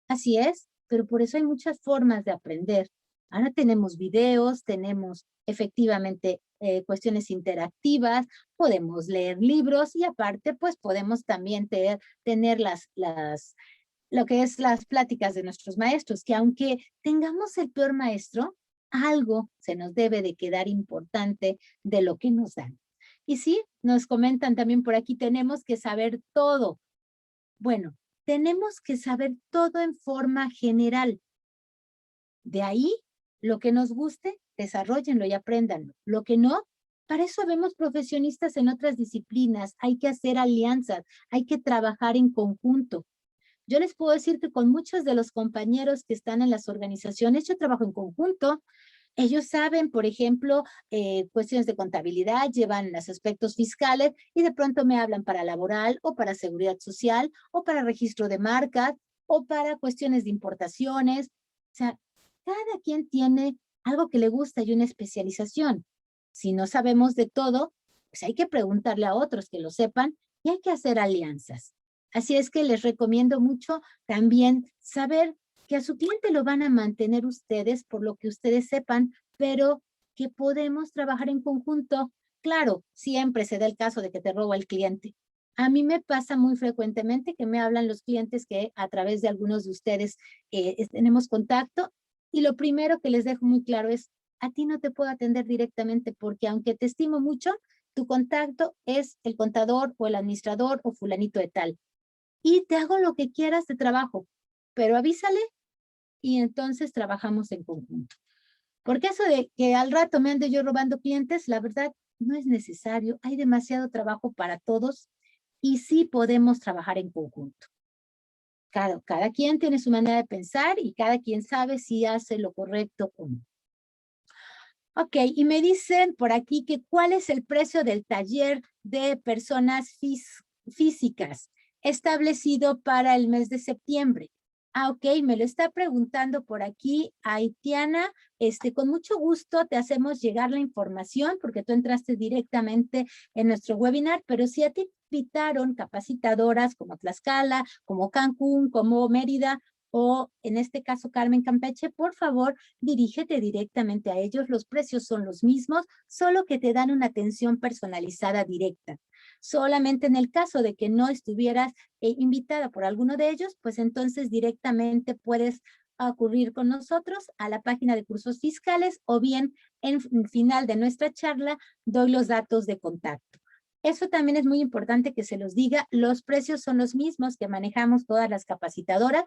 Así es, pero por eso hay muchas formas de aprender. Ahora tenemos videos, tenemos efectivamente cuestiones interactivas, podemos leer libros y aparte pues podemos también tener lo que es las pláticas de nuestros maestros, que aunque tengamos el peor maestro, algo se nos debe de quedar importante de lo que nos dan. Y sí, nos comentan también por aquí, tenemos que saber todo. Bueno, tenemos que saber todo en forma general. De ahí, lo que nos guste, desarrollenlo y apréndanlo. Lo que no, para eso vemos profesionistas en otras disciplinas. Hay que hacer alianzas, hay que trabajar en conjunto. Yo les puedo decir que con muchos de los compañeros que están en las organizaciones, yo trabajo en conjunto. Ellos saben, por ejemplo, cuestiones de contabilidad, llevan los aspectos fiscales y de pronto me hablan para laboral o para seguridad social o para registro de marcas o para cuestiones de importaciones. O sea, cada quien tiene algo que le gusta y una especialización. Si no sabemos de todo, pues hay que preguntarle a otros que lo sepan y hay que hacer alianzas. Así es que les recomiendo mucho también saber que a su cliente lo van a mantener ustedes por lo que ustedes sepan, pero que podemos trabajar en conjunto. Claro, siempre se da el caso de que te roba el cliente. A mí me pasa muy frecuentemente que me hablan los clientes que a través de algunos de ustedes tenemos contacto y lo primero que les dejo muy claro es, a ti no te puedo atender directamente porque aunque te estimo mucho, tu contacto es el contador o el administrador o fulanito de tal. Y te hago lo que quieras de trabajo, pero avísale y entonces trabajamos en conjunto. Porque eso de que al rato me ande yo robando clientes, la verdad no es necesario. Hay demasiado trabajo para todos y sí podemos trabajar en conjunto. Cada quien tiene su manera de pensar y cada quien sabe si hace lo correcto o no. Ok, y me dicen por aquí que cuál es el precio del taller de personas físicas establecido para el mes de septiembre. Ah, ok, me lo está preguntando por aquí Haitiana. Con mucho gusto te hacemos llegar la información porque tú entraste directamente en nuestro webinar, pero si a ti te invitaron capacitadoras como Tlaxcala, como Cancún, como Mérida, o en este caso Carmen Campeche, por favor, dirígete directamente a ellos. Los precios son los mismos, solo que te dan una atención personalizada directa. Solamente en el caso de que no estuvieras invitada por alguno de ellos, pues entonces directamente puedes ocurrir con nosotros a la página de cursos fiscales o bien en final de nuestra charla doy los datos de contacto. Eso también es muy importante que se los diga. Los precios son los mismos que manejamos todas las capacitadoras.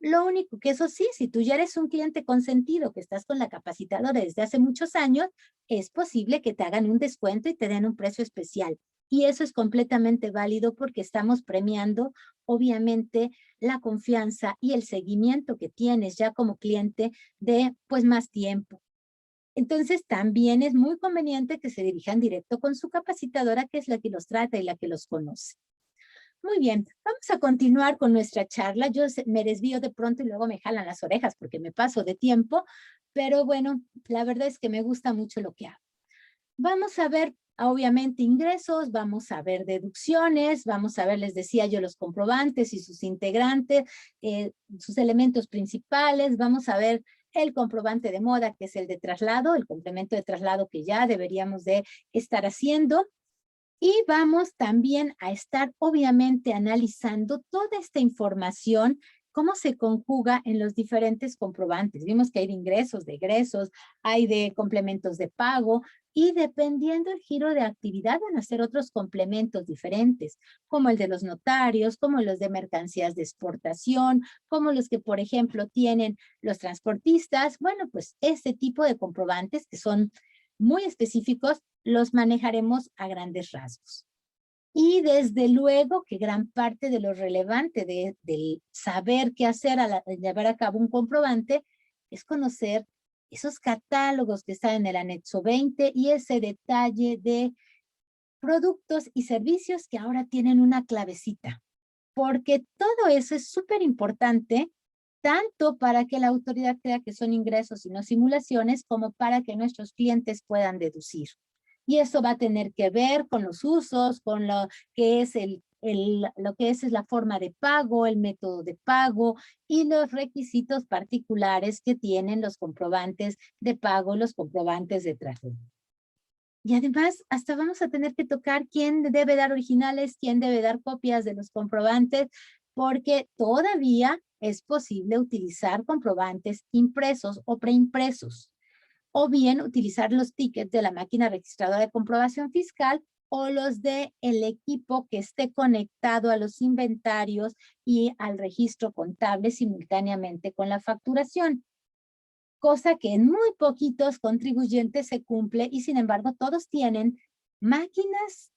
Lo único que eso sí, si tú ya eres un cliente consentido que estás con la capacitadora desde hace muchos años, es posible que te hagan un descuento y te den un precio especial. Y eso es completamente válido porque estamos premiando, obviamente, la confianza y el seguimiento que tienes ya como cliente de, pues, más tiempo. Entonces, también es muy conveniente que se dirijan directo con su capacitadora, que es la que los trata y la que los conoce. Muy bien, vamos a continuar con nuestra charla. Yo me desvío de pronto y luego me jalan las orejas porque me paso de tiempo, pero bueno, la verdad es que me gusta mucho lo que hago. Vamos a ver, obviamente, ingresos, vamos a ver deducciones, vamos a ver, les decía yo, los comprobantes y sus integrantes, sus elementos principales, vamos a ver el comprobante de moda, que es el de traslado, el complemento de traslado que ya deberíamos de estar haciendo. Y vamos también a estar, obviamente, analizando toda esta información, cómo se conjuga en los diferentes comprobantes. Vimos que hay de ingresos, de egresos, hay de complementos de pago, y dependiendo del giro de actividad van a ser otros complementos diferentes, como el de los notarios, como los de mercancías de exportación, como los que, por ejemplo, tienen los transportistas. Bueno, pues este tipo de comprobantes que son muy específicos, los manejaremos a grandes rasgos. Y desde luego que gran parte de lo relevante del saber qué hacer al llevar a cabo un comprobante es conocer esos catálogos que están en el anexo 20 y ese detalle de productos y servicios que ahora tienen una clavecita. Porque todo eso es súper importante tanto para que la autoridad crea que son ingresos y no simulaciones, como para que nuestros clientes puedan deducir. Y eso va a tener que ver con los usos, con lo que es lo que es la forma de pago, el método de pago y los requisitos particulares que tienen los comprobantes de pago, los comprobantes de traslado. Y además, hasta vamos a tener que tocar quién debe dar originales, quién debe dar copias de los comprobantes, porque todavía es posible utilizar comprobantes impresos o preimpresos, o bien utilizar los tickets de la máquina registradora de comprobación fiscal o los de el equipo que esté conectado a los inventarios y al registro contable simultáneamente con la facturación, cosa que en muy poquitos contribuyentes se cumple y sin embargo todos tienen máquinas,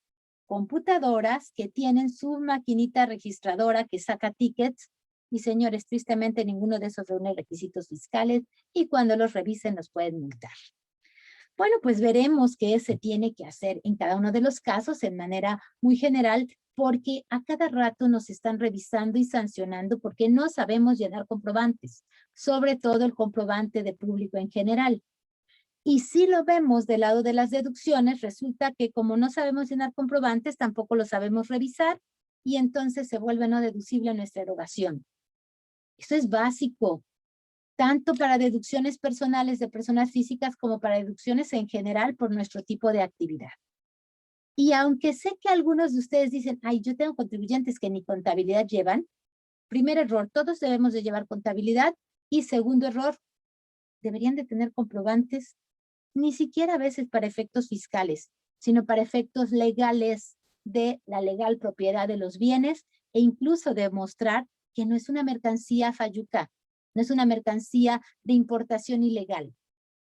computadoras que tienen su maquinita registradora que saca tickets y señores, tristemente ninguno de esos reúne requisitos fiscales y cuando los revisen los pueden multar. Bueno, pues veremos qué se tiene que hacer en cada uno de los casos en manera muy general, porque a cada rato nos están revisando y sancionando porque no sabemos llenar comprobantes, sobre todo el comprobante de público en general. Y si lo vemos del lado de las deducciones, resulta que como no sabemos llenar comprobantes, tampoco lo sabemos revisar y entonces se vuelve no deducible nuestra erogación. Eso es básico, tanto para deducciones personales de personas físicas como para deducciones en general por nuestro tipo de actividad. Y aunque sé que algunos de ustedes dicen, ay, yo tengo contribuyentes que ni contabilidad llevan, primer error, todos debemos de llevar contabilidad. Y segundo error, deberían de tener comprobantes, ni siquiera a veces para efectos fiscales, sino para efectos legales de la legal propiedad de los bienes e incluso demostrar que no es una mercancía fayuca, no es una mercancía de importación ilegal.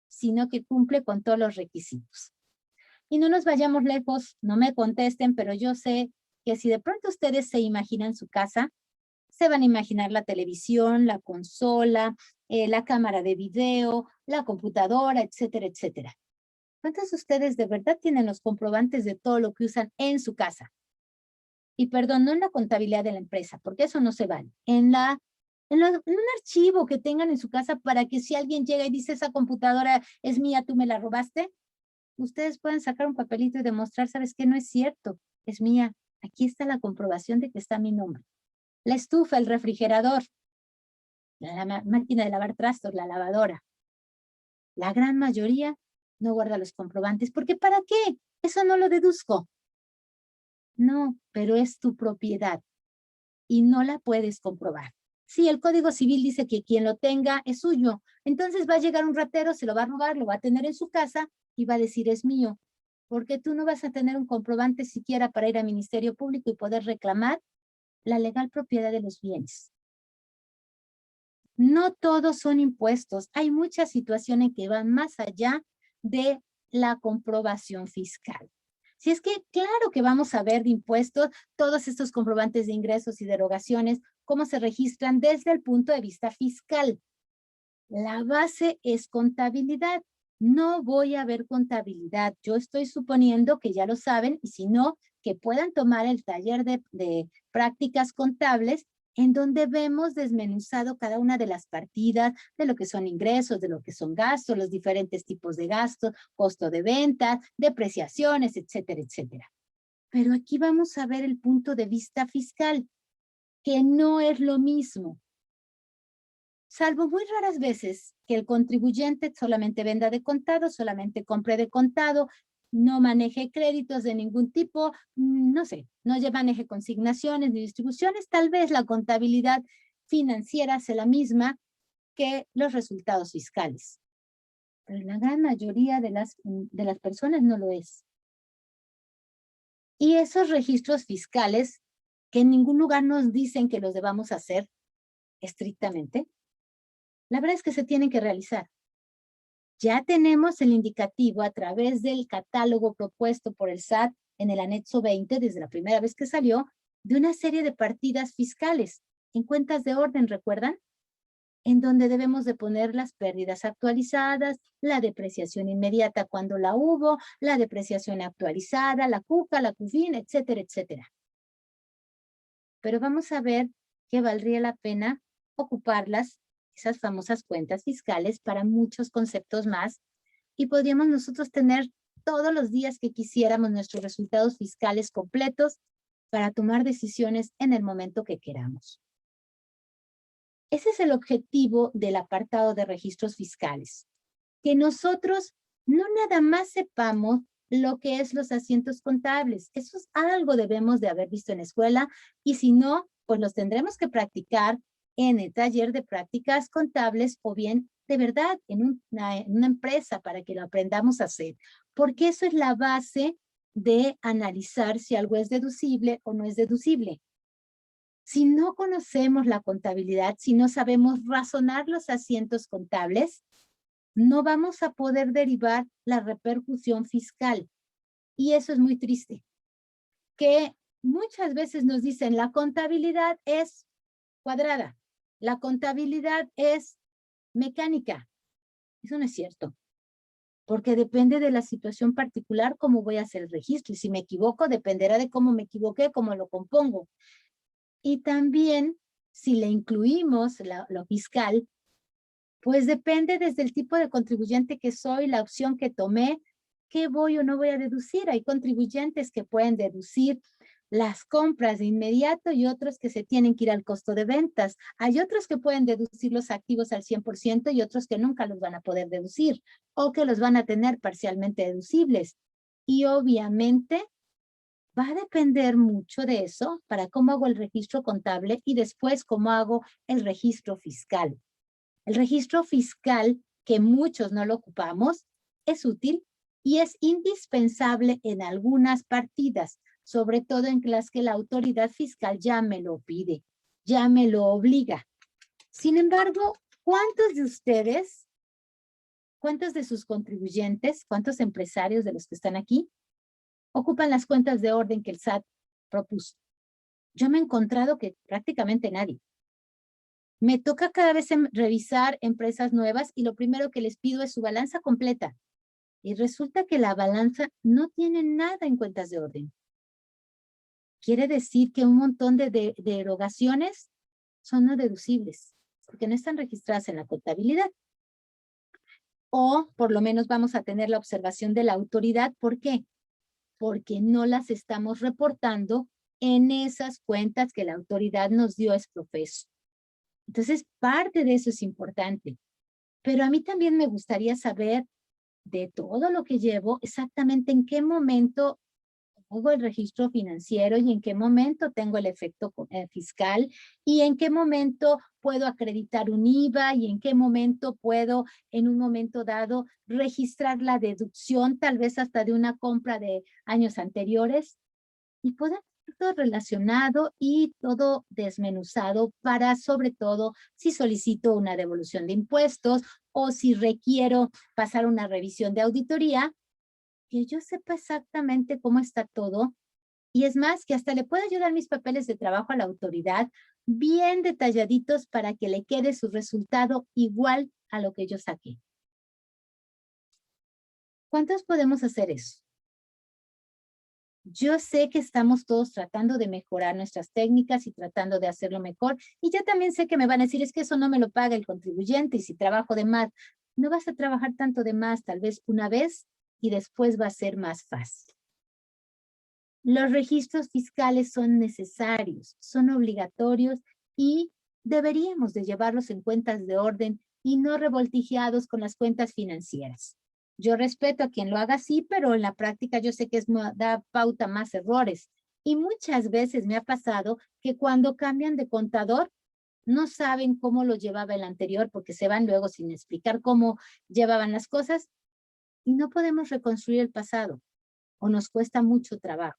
sino que cumple con todos los requisitos. Y no nos vayamos lejos, no me contesten, pero yo sé que si de pronto ustedes se imaginan su casa, se van a imaginar la televisión, la consola, la cámara de video, la computadora, etcétera, etcétera. ¿Cuántos de ustedes de verdad tienen los comprobantes de todo lo que usan en su casa? Y perdón, no en la contabilidad de la empresa, porque eso no se vale. En un archivo que tengan en su casa para que si alguien llega y dice esa computadora es mía, tú me la robaste, ustedes pueden sacar un papelito y demostrar, ¿sabes qué? No es cierto, es mía. Aquí está la comprobación de que está mi nombre. La estufa, el refrigerador, la máquina de lavar trastos, la lavadora. La gran mayoría no guarda los comprobantes. ¿Porque para qué? Eso no lo deduzco. No, pero es tu propiedad y no la puedes comprobar. Sí, el Código Civil dice que quien lo tenga es suyo. Entonces va a llegar un ratero, se lo va a robar, lo va a tener en su casa y va a decir es mío. Porque tú no vas a tener un comprobante siquiera para ir al Ministerio Público y poder reclamar la legal propiedad de los bienes. No todos son impuestos. Hay muchas situaciones que van más allá de la comprobación fiscal. Si es que, claro que vamos a ver de impuestos todos estos comprobantes de ingresos y derogaciones, cómo se registran desde el punto de vista fiscal. La base es contabilidad. No voy a ver contabilidad. Yo estoy suponiendo que ya lo saben y si no, que puedan tomar el taller de prácticas contables en donde vemos desmenuzado cada una de las partidas de lo que son ingresos, de lo que son gastos, los diferentes tipos de gastos, costo de ventas, depreciaciones, etcétera, etcétera. Pero aquí vamos a ver el punto de vista fiscal, que no es lo mismo. Salvo muy raras veces que el contribuyente solamente venda de contado, solamente compre de contado, no maneje créditos de ningún tipo, no sé, no maneje consignaciones ni distribuciones, tal vez la contabilidad financiera sea la misma que los resultados fiscales. Pero la gran mayoría de las personas no lo es. Y esos registros fiscales que en ningún lugar nos dicen que los debamos hacer estrictamente, la verdad es que se tienen que realizar. Ya tenemos el indicativo a través del catálogo propuesto por el SAT en el anexo 20, desde la primera vez que salió, de una serie de partidas fiscales en cuentas de orden, ¿recuerdan? En donde debemos de poner las pérdidas actualizadas, la depreciación inmediata cuando la hubo, la depreciación actualizada, la CUCA, la CUFIN, etcétera, etcétera. Pero vamos a ver que valdría la pena ocuparlas, esas famosas cuentas fiscales, para muchos conceptos más, y podríamos nosotros tener todos los días que quisiéramos nuestros resultados fiscales completos para tomar decisiones en el momento que queramos. Ese es el objetivo del apartado de registros fiscales, que nosotros no nada más sepamos lo que es los asientos contables. Eso es algo debemos de haber visto en la escuela y si no, pues los tendremos que practicar en el taller de prácticas contables o bien de verdad en una empresa para que lo aprendamos a hacer. Porque eso es la base de analizar si algo es deducible o no es deducible. Si no conocemos la contabilidad, si no sabemos razonar los asientos contables, no vamos a poder derivar la repercusión fiscal. Y eso es muy triste. Que muchas veces nos dicen la contabilidad es cuadrada, la contabilidad es mecánica. Eso no es cierto. Porque depende de la situación particular cómo voy a hacer el registro. Y si me equivoco, dependerá de cómo me equivoqué, cómo lo compongo. Y también, si le incluimos lo fiscal, pues depende desde el tipo de contribuyente que soy, la opción que tomé, qué voy o no voy a deducir. Hay contribuyentes que pueden deducir las compras de inmediato y otros que se tienen que ir al costo de ventas. Hay otros que pueden deducir los activos al 100% y otros que nunca los van a poder deducir o que los van a tener parcialmente deducibles. Y obviamente va a depender mucho de eso para cómo hago el registro contable y después cómo hago el registro fiscal. El registro fiscal, que muchos no lo ocupamos, es útil y es indispensable en algunas partidas, sobre todo en las que la autoridad fiscal ya me lo pide, ya me lo obliga. Sin embargo, ¿cuántos de ustedes ¿cuántos de sus contribuyentes, cuántos empresarios de los que están aquí ocupan las cuentas de orden que el SAT propuso? Yo me he encontrado que prácticamente nadie. Me toca cada vez revisar empresas nuevas y lo primero que les pido es su balanza completa. Y resulta que la balanza no tiene nada en cuentas de orden. Quiere decir que un montón de erogaciones son no deducibles, porque no están registradas en la contabilidad. O por lo menos vamos a tener la observación de la autoridad. ¿Por qué? Porque no las estamos reportando en esas cuentas que la autoridad nos dio ex profeso. Entonces, parte de eso es importante. Pero a mí también me gustaría saber de todo lo que llevo, exactamente en qué momento hago el registro financiero y en qué momento tengo el efecto fiscal y en qué momento puedo acreditar un IVA y en qué momento puedo, en un momento dado, registrar la deducción, tal vez hasta de una compra de años anteriores, y poder todo relacionado y todo desmenuzado para, sobre todo, si solicito una devolución de impuestos o si requiero pasar una revisión de auditoría, que yo sepa exactamente cómo está todo. Y es más, que hasta le puedo ayudar mis papeles de trabajo a la autoridad bien detalladitos para que le quede su resultado igual a lo que yo saqué. ¿Cuántos podemos hacer eso? Yo sé que estamos todos tratando de mejorar nuestras técnicas y tratando de hacerlo mejor. Y ya también sé que me van a decir, es que eso no me lo paga el contribuyente y si trabajo de más, no vas a trabajar tanto de más, tal vez una vez y después va a ser más fácil. Los registros fiscales son necesarios, son obligatorios y deberíamos de llevarlos en cuentas de orden y no revoltijeados con las cuentas financieras. Yo respeto a quien lo haga así, pero en la práctica yo sé que da pauta a más errores. Y muchas veces me ha pasado que cuando cambian de contador, no saben cómo lo llevaba el anterior porque se van luego sin explicar cómo llevaban las cosas y no podemos reconstruir el pasado o nos cuesta mucho trabajo.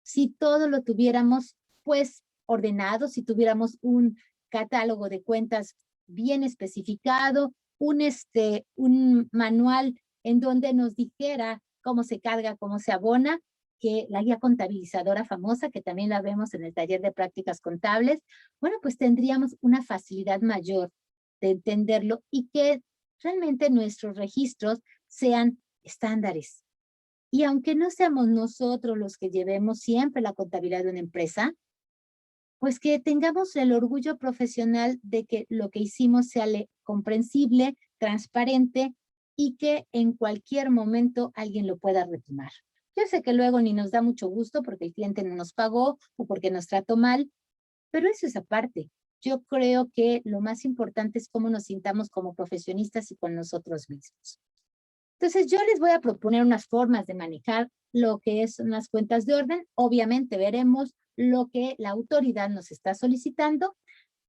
Si todo lo tuviéramos pues ordenado, si tuviéramos un catálogo de cuentas bien especificado, un manual en donde nos dijera cómo se carga, cómo se abona, que la guía contabilizadora famosa, que también la vemos en el taller de prácticas contables, bueno, pues tendríamos una facilidad mayor de entenderlo y que realmente nuestros registros sean estándares. Y aunque no seamos nosotros los que llevemos siempre la contabilidad de una empresa, pues que tengamos el orgullo profesional de que lo que hicimos sea comprensible, transparente y que en cualquier momento alguien lo pueda retomar. Yo sé que luego ni nos da mucho gusto porque el cliente no nos pagó o porque nos trató mal, pero eso es aparte. Yo creo que lo más importante es cómo nos sintamos como profesionistas y con nosotros mismos. Entonces, yo les voy a proponer unas formas de manejar lo que son las cuentas de orden. Obviamente veremos lo que la autoridad nos está solicitando,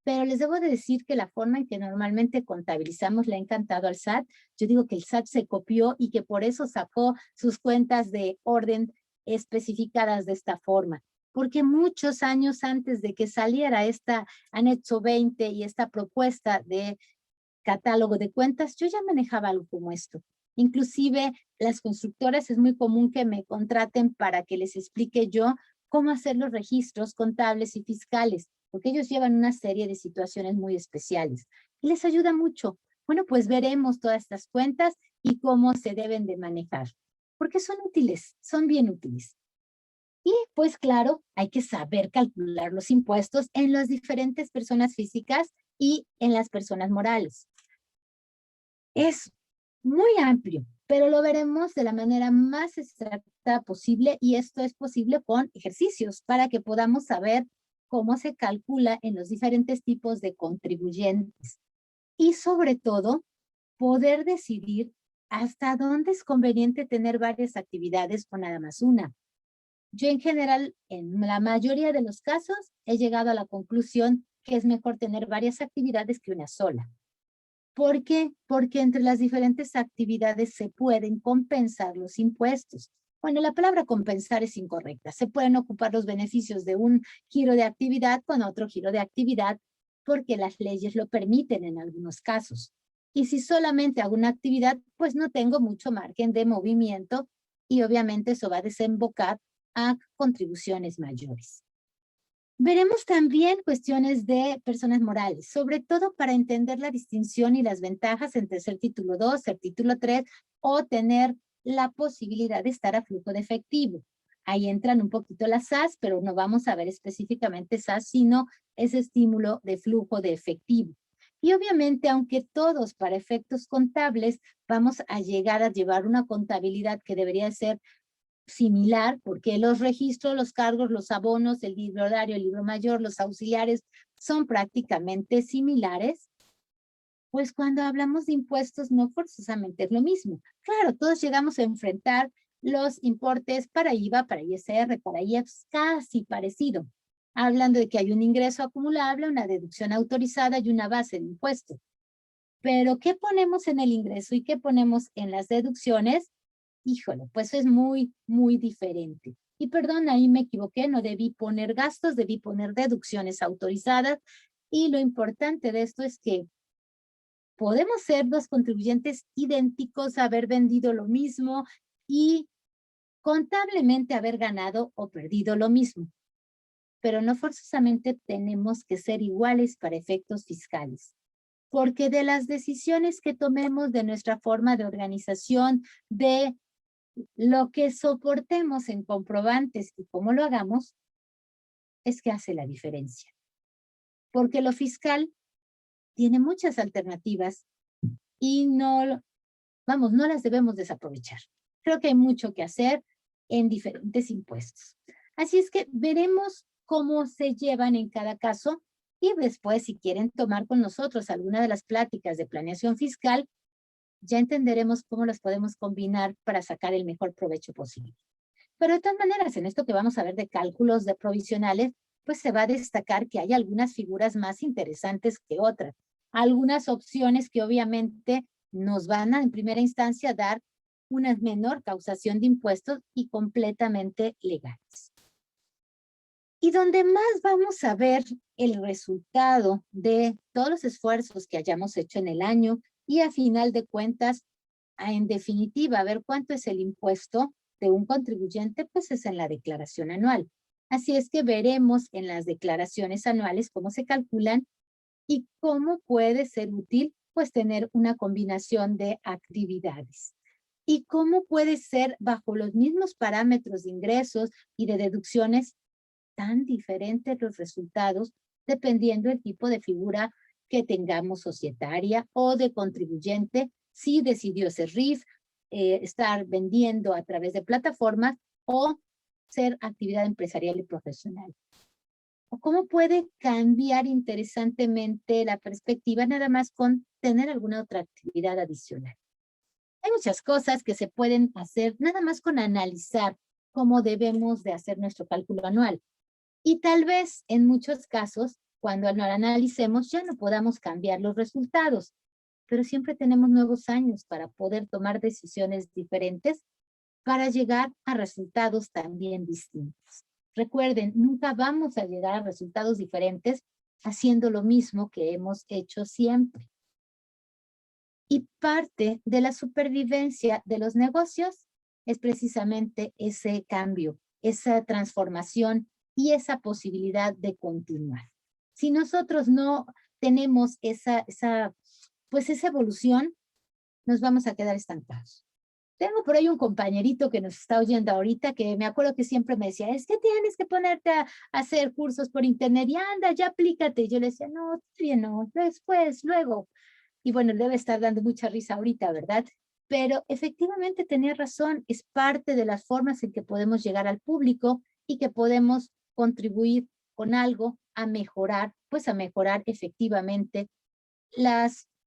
pero les debo de decir que la forma en que normalmente contabilizamos le ha encantado al SAT. Yo digo que el SAT se copió y que por eso sacó sus cuentas de orden especificadas de esta forma. Porque muchos años antes de que saliera esta anexo 20 y esta propuesta de catálogo de cuentas, yo ya manejaba algo como esto. Inclusive las constructoras es muy común que me contraten para que les explique yo cómo hacer los registros contables y fiscales, porque ellos llevan una serie de situaciones muy especiales y les ayuda mucho. Bueno, pues veremos todas estas cuentas y cómo se deben de manejar, porque son útiles, son bien útiles. Y pues claro, hay que saber calcular los impuestos en las diferentes personas físicas y en las personas morales. Es muy amplio, pero lo veremos de la manera más exacta posible y esto es posible con ejercicios para que podamos saber cómo se calcula en los diferentes tipos de contribuyentes y sobre todo poder decidir hasta dónde es conveniente tener varias actividades o nada más una. Yo en general, en la mayoría de los casos, he llegado a la conclusión que es mejor tener varias actividades que una sola. ¿Por qué? Porque entre las diferentes actividades se pueden compensar los impuestos. Bueno, la palabra compensar es incorrecta. Se pueden ocupar los beneficios de un giro de actividad con otro giro de actividad porque las leyes lo permiten en algunos casos. Y si solamente hago una actividad, pues no tengo mucho margen de movimiento y obviamente eso va a desembocar a contribuciones mayores. Veremos también cuestiones de personas morales, sobre todo para entender la distinción y las ventajas entre ser título 2, ser título 3 o tener la posibilidad de estar a flujo de efectivo. Ahí entran un poquito las SAS, pero no vamos a ver específicamente SAS, sino ese estímulo de flujo de efectivo. Y obviamente, aunque todos para efectos contables vamos a llegar a llevar una contabilidad que debería ser similar, porque los registros, los cargos, los abonos, el libro horario, el libro mayor, los auxiliares son prácticamente similares, pues cuando hablamos de impuestos no forzosamente es lo mismo. Claro, todos llegamos a enfrentar los importes para IVA, para ISR, para IEPS, casi parecido. Hablando de que hay un ingreso acumulable, una deducción autorizada y una base de impuesto. Pero, ¿qué ponemos en el ingreso y qué ponemos en las deducciones? Híjole, pues es muy, muy diferente. Y perdón, ahí me equivoqué, no debí poner gastos, debí poner deducciones autorizadas. Y lo importante de esto es que podemos ser dos contribuyentes idénticos, haber vendido lo mismo y contablemente haber ganado o perdido lo mismo. Pero no forzosamente tenemos que ser iguales para efectos fiscales. Porque de las decisiones que tomemos, de nuestra forma de organización, de lo que soportemos en comprobantes y cómo lo hagamos, es que hace la diferencia. Porque lo fiscal tiene muchas alternativas y no, vamos, no las debemos desaprovechar. Creo que hay mucho que hacer en diferentes impuestos. Así es que veremos cómo se llevan en cada caso y después, si quieren tomar con nosotros alguna de las pláticas de planeación fiscal, ya entenderemos cómo las podemos combinar para sacar el mejor provecho posible. Pero de todas maneras, en esto que vamos a ver de cálculos de provisionales, pues se va a destacar que hay algunas figuras más interesantes que otras. Algunas opciones que obviamente nos van a, en primera instancia, dar una menor causación de impuestos y completamente legales. Y donde más vamos a ver el resultado de todos los esfuerzos que hayamos hecho en el año y a final de cuentas, en definitiva, ver cuánto es el impuesto de un contribuyente, pues es en la declaración anual. Así es que veremos en las declaraciones anuales cómo se calculan y cómo puede ser útil, pues tener una combinación de actividades. Y cómo puede ser bajo los mismos parámetros de ingresos y de deducciones tan diferentes los resultados dependiendo del tipo de figura que tengamos societaria o de contribuyente, si decidió ser RIF, estar vendiendo a través de plataformas o ser actividad empresarial y profesional. O cómo puede cambiar interesantemente la perspectiva nada más con tener alguna otra actividad adicional. Hay muchas cosas que se pueden hacer nada más con analizar cómo debemos de hacer nuestro cálculo anual. Y tal vez en muchos casos, cuando lo analicemos, ya no podamos cambiar los resultados, pero siempre tenemos nuevos años para poder tomar decisiones diferentes para llegar a resultados también distintos. Recuerden, nunca vamos a llegar a resultados diferentes haciendo lo mismo que hemos hecho siempre. Y parte de la supervivencia de los negocios es precisamente ese cambio, esa transformación y esa posibilidad de continuar. Si nosotros no tenemos esa evolución, nos vamos a quedar estancados. Tengo por ahí un compañerito que nos está oyendo ahorita que me acuerdo que siempre me decía, es que tienes que ponerte a hacer cursos por internet y anda, ya aplícate. Y yo le decía, no, bien, no, después, luego. Y bueno, debe estar dando mucha risa ahorita, ¿verdad? Pero efectivamente tenía razón, es parte de las formas en que podemos llegar al público y que podemos contribuir con algo a mejorar, pues a mejorar efectivamente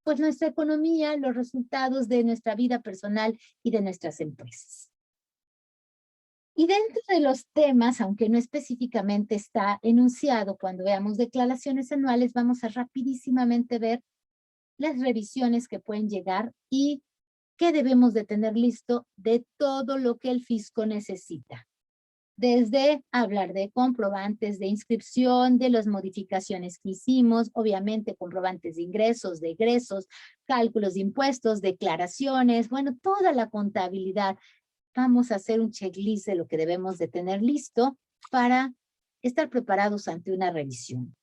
pues nuestra economía, los resultados de nuestra vida personal y de nuestras empresas. Y dentro de los temas, aunque no específicamente está enunciado, cuando veamos declaraciones anuales, vamos a rapidísimamente ver las revisiones que pueden llegar y qué debemos de tener listo de todo lo que el fisco necesita. desde hablar de comprobantes de inscripción, de las modificaciones que hicimos, obviamente comprobantes de ingresos, de egresos, cálculos de impuestos, declaraciones, bueno, toda la contabilidad. Vamos a hacer un checklist de lo que debemos de tener listo para estar preparados ante una revisión.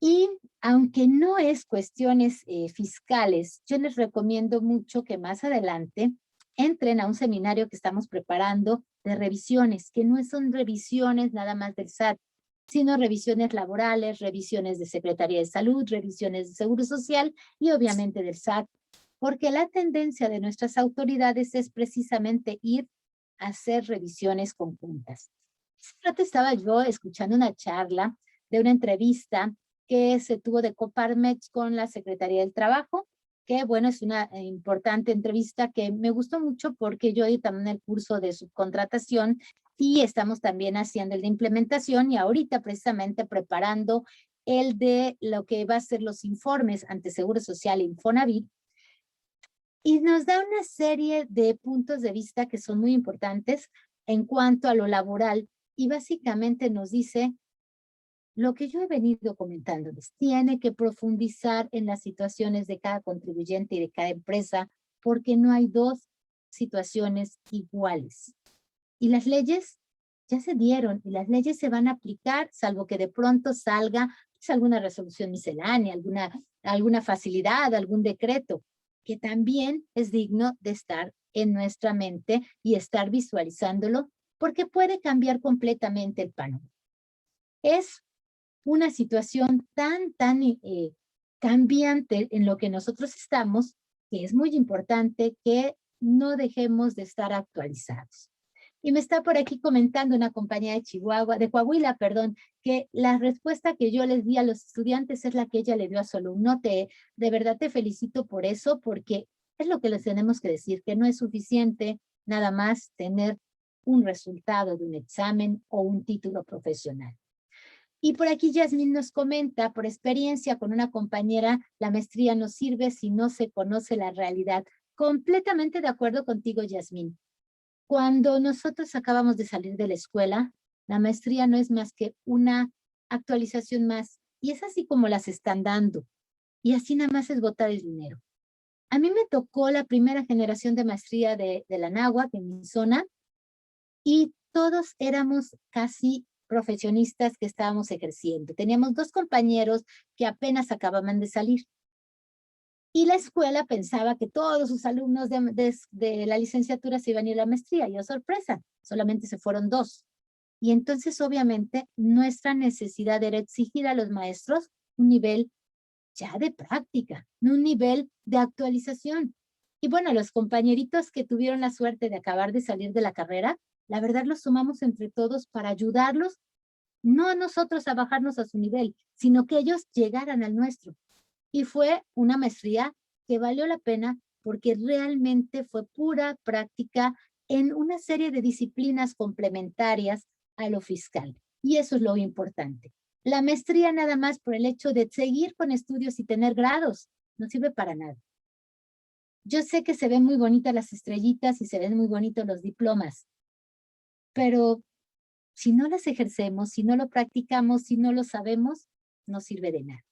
Y aunque no es cuestiones fiscales, yo les recomiendo mucho que más adelante entren a un seminario que estamos preparando de revisiones, que no son revisiones nada más del SAT, sino revisiones laborales, revisiones de Secretaría de Salud, revisiones de Seguro Social y obviamente del SAT, porque la tendencia de nuestras autoridades es precisamente ir a hacer revisiones conjuntas. Estaba yo escuchando una charla de una entrevista que se tuvo de Coparmex con la Secretaría del Trabajo, que bueno, es una importante entrevista que me gustó mucho porque yo di también el curso de subcontratación y estamos también haciendo el de implementación y ahorita precisamente preparando el de lo que va a ser los informes ante Seguro Social e Infonavit. Y nos da una serie de puntos de vista que son muy importantes en cuanto a lo laboral y básicamente nos dice lo que yo he venido comentándoles, tiene que profundizar en las situaciones de cada contribuyente y de cada empresa, porque no hay dos situaciones iguales. Y las leyes ya se dieron, y las leyes se van a aplicar, salvo que de pronto salga pues, alguna resolución miscelánea, alguna facilidad, algún decreto, que también es digno de estar en nuestra mente y estar visualizándolo, porque puede cambiar completamente el panorama. Es una situación tan cambiante en lo que nosotros estamos, que es muy importante que no dejemos de estar actualizados. Y me está por aquí comentando una compañera de Chihuahua, de Coahuila, perdón, que la respuesta que yo les di a los estudiantes es la que ella le dio a su alumno. De verdad te felicito por eso, porque es lo que les tenemos que decir, que no es suficiente nada más tener un resultado de un examen o un título profesional. Y por aquí Yasmín nos comenta, por experiencia con una compañera, la maestría no sirve si no se conoce la realidad. Completamente de acuerdo contigo, Yasmín. Cuando nosotros acabamos de salir de la escuela, la maestría no es más que una actualización más. Y es así como las están dando. Y así nada más es botar el dinero. A mí me tocó la primera generación de maestría de la Anáhuac en mi zona y todos éramos casi profesionistas que estábamos ejerciendo. Teníamos 2 compañeros que apenas acababan de salir. Y la escuela pensaba que todos sus alumnos de la licenciatura se iban a ir a la maestría. Y, oh, sorpresa, solamente se fueron 2. Y entonces, obviamente, nuestra necesidad era exigir a los maestros un nivel ya de práctica, no un nivel de actualización. Y bueno, los compañeritos que tuvieron la suerte de acabar de salir de la carrera, la verdad los sumamos entre todos para ayudarlos, no a nosotros a bajarnos a su nivel, sino que ellos llegaran al nuestro. Y fue una maestría que valió la pena porque realmente fue pura práctica en una serie de disciplinas complementarias a lo fiscal. Y eso es lo importante. La maestría nada más por el hecho de seguir con estudios y tener grados no sirve para nada. Yo sé que se ven muy bonitas las estrellitas y se ven muy bonitos los diplomas, pero si no las ejercemos, si no lo practicamos, si no lo sabemos, no sirve de nada.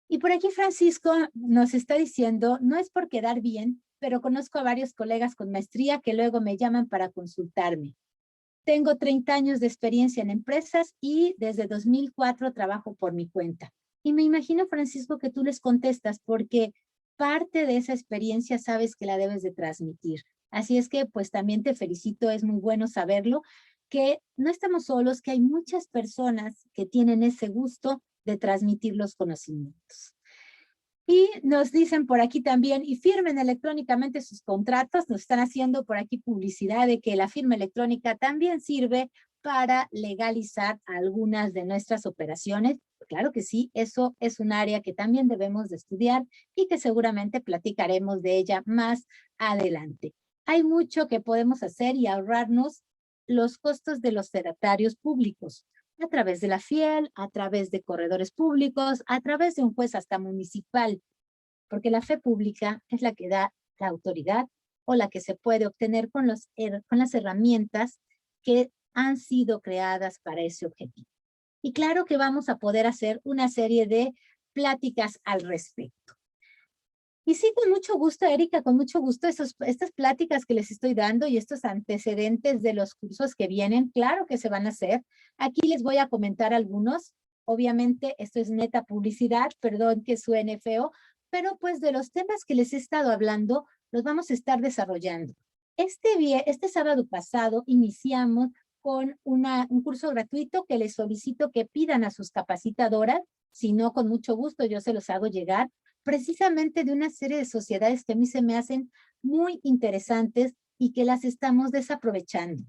Y por aquí Francisco nos está diciendo, no es por quedar bien, pero conozco a varios colegas con maestría que luego me llaman para consultarme. Tengo 30 años de experiencia en empresas y desde 2004 trabajo por mi cuenta. Y me imagino, Francisco, que tú les contestas porque parte de esa experiencia sabes que la debes de transmitir. Así es que pues también te felicito, es muy bueno saberlo, que no estamos solos, que hay muchas personas que tienen ese gusto de transmitir los conocimientos. Y nos dicen por aquí también, y firmen electrónicamente sus contratos, nos están haciendo por aquí publicidad de que la firma electrónica también sirve para legalizar algunas de nuestras operaciones. Claro que sí, eso es un área que también debemos de estudiar y que seguramente platicaremos de ella más adelante. Hay mucho que podemos hacer y ahorrarnos los costos de los fedatarios públicos a través de la FIEL, a través de corredores públicos, a través de un juez hasta municipal, porque la fe pública es la que da la autoridad o la que se puede obtener con las herramientas que han sido creadas para ese objetivo. Y claro que vamos a poder hacer una serie de pláticas al respecto. Y sí, con mucho gusto, Erika, con mucho gusto, estas pláticas que les estoy dando y estos antecedentes de los cursos que vienen, claro que se van a hacer. Aquí les voy a comentar algunos. Obviamente, esto es neta publicidad, perdón que suene feo, pero pues de los temas que les he estado hablando, los vamos a estar desarrollando. Este sábado pasado iniciamos con un curso gratuito que les solicito que pidan a sus capacitadoras, si no, con mucho gusto yo se los hago llegar, precisamente de una serie de sociedades que a mí se me hacen muy interesantes y que las estamos desaprovechando.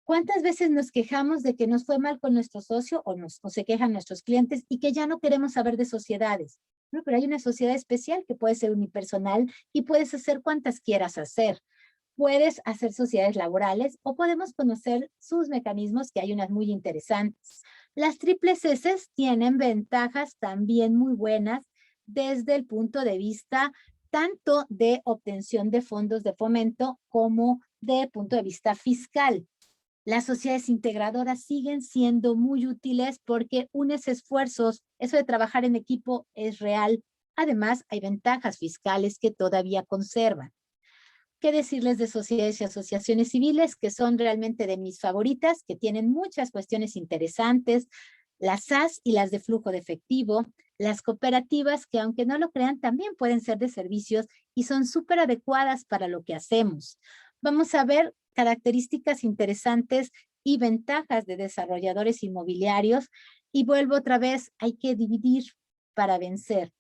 ¿Cuántas veces nos quejamos de que nos fue mal con nuestro socio o se quejan nuestros clientes y que ya no queremos saber de sociedades? No, pero hay una sociedad especial que puede ser unipersonal y puedes hacer cuantas quieras hacer. Puedes hacer sociedades laborales o podemos conocer sus mecanismos, que hay unas muy interesantes. Las triples S tienen ventajas también muy buenas desde el punto de vista tanto de obtención de fondos de fomento como de punto de vista fiscal. Las sociedades integradoras siguen siendo muy útiles porque unes esfuerzos, eso de trabajar en equipo es real. Además, hay ventajas fiscales que todavía conservan. ¿Qué decirles de sociedades y asociaciones civiles que son realmente de mis favoritas, que tienen muchas cuestiones interesantes? Las SAS y las de flujo de efectivo, las cooperativas que aunque no lo crean también pueden ser de servicios y son súper adecuadas para lo que hacemos. Vamos a ver características interesantes y ventajas de desarrolladores inmobiliarios y vuelvo otra vez, hay que dividir para vencer.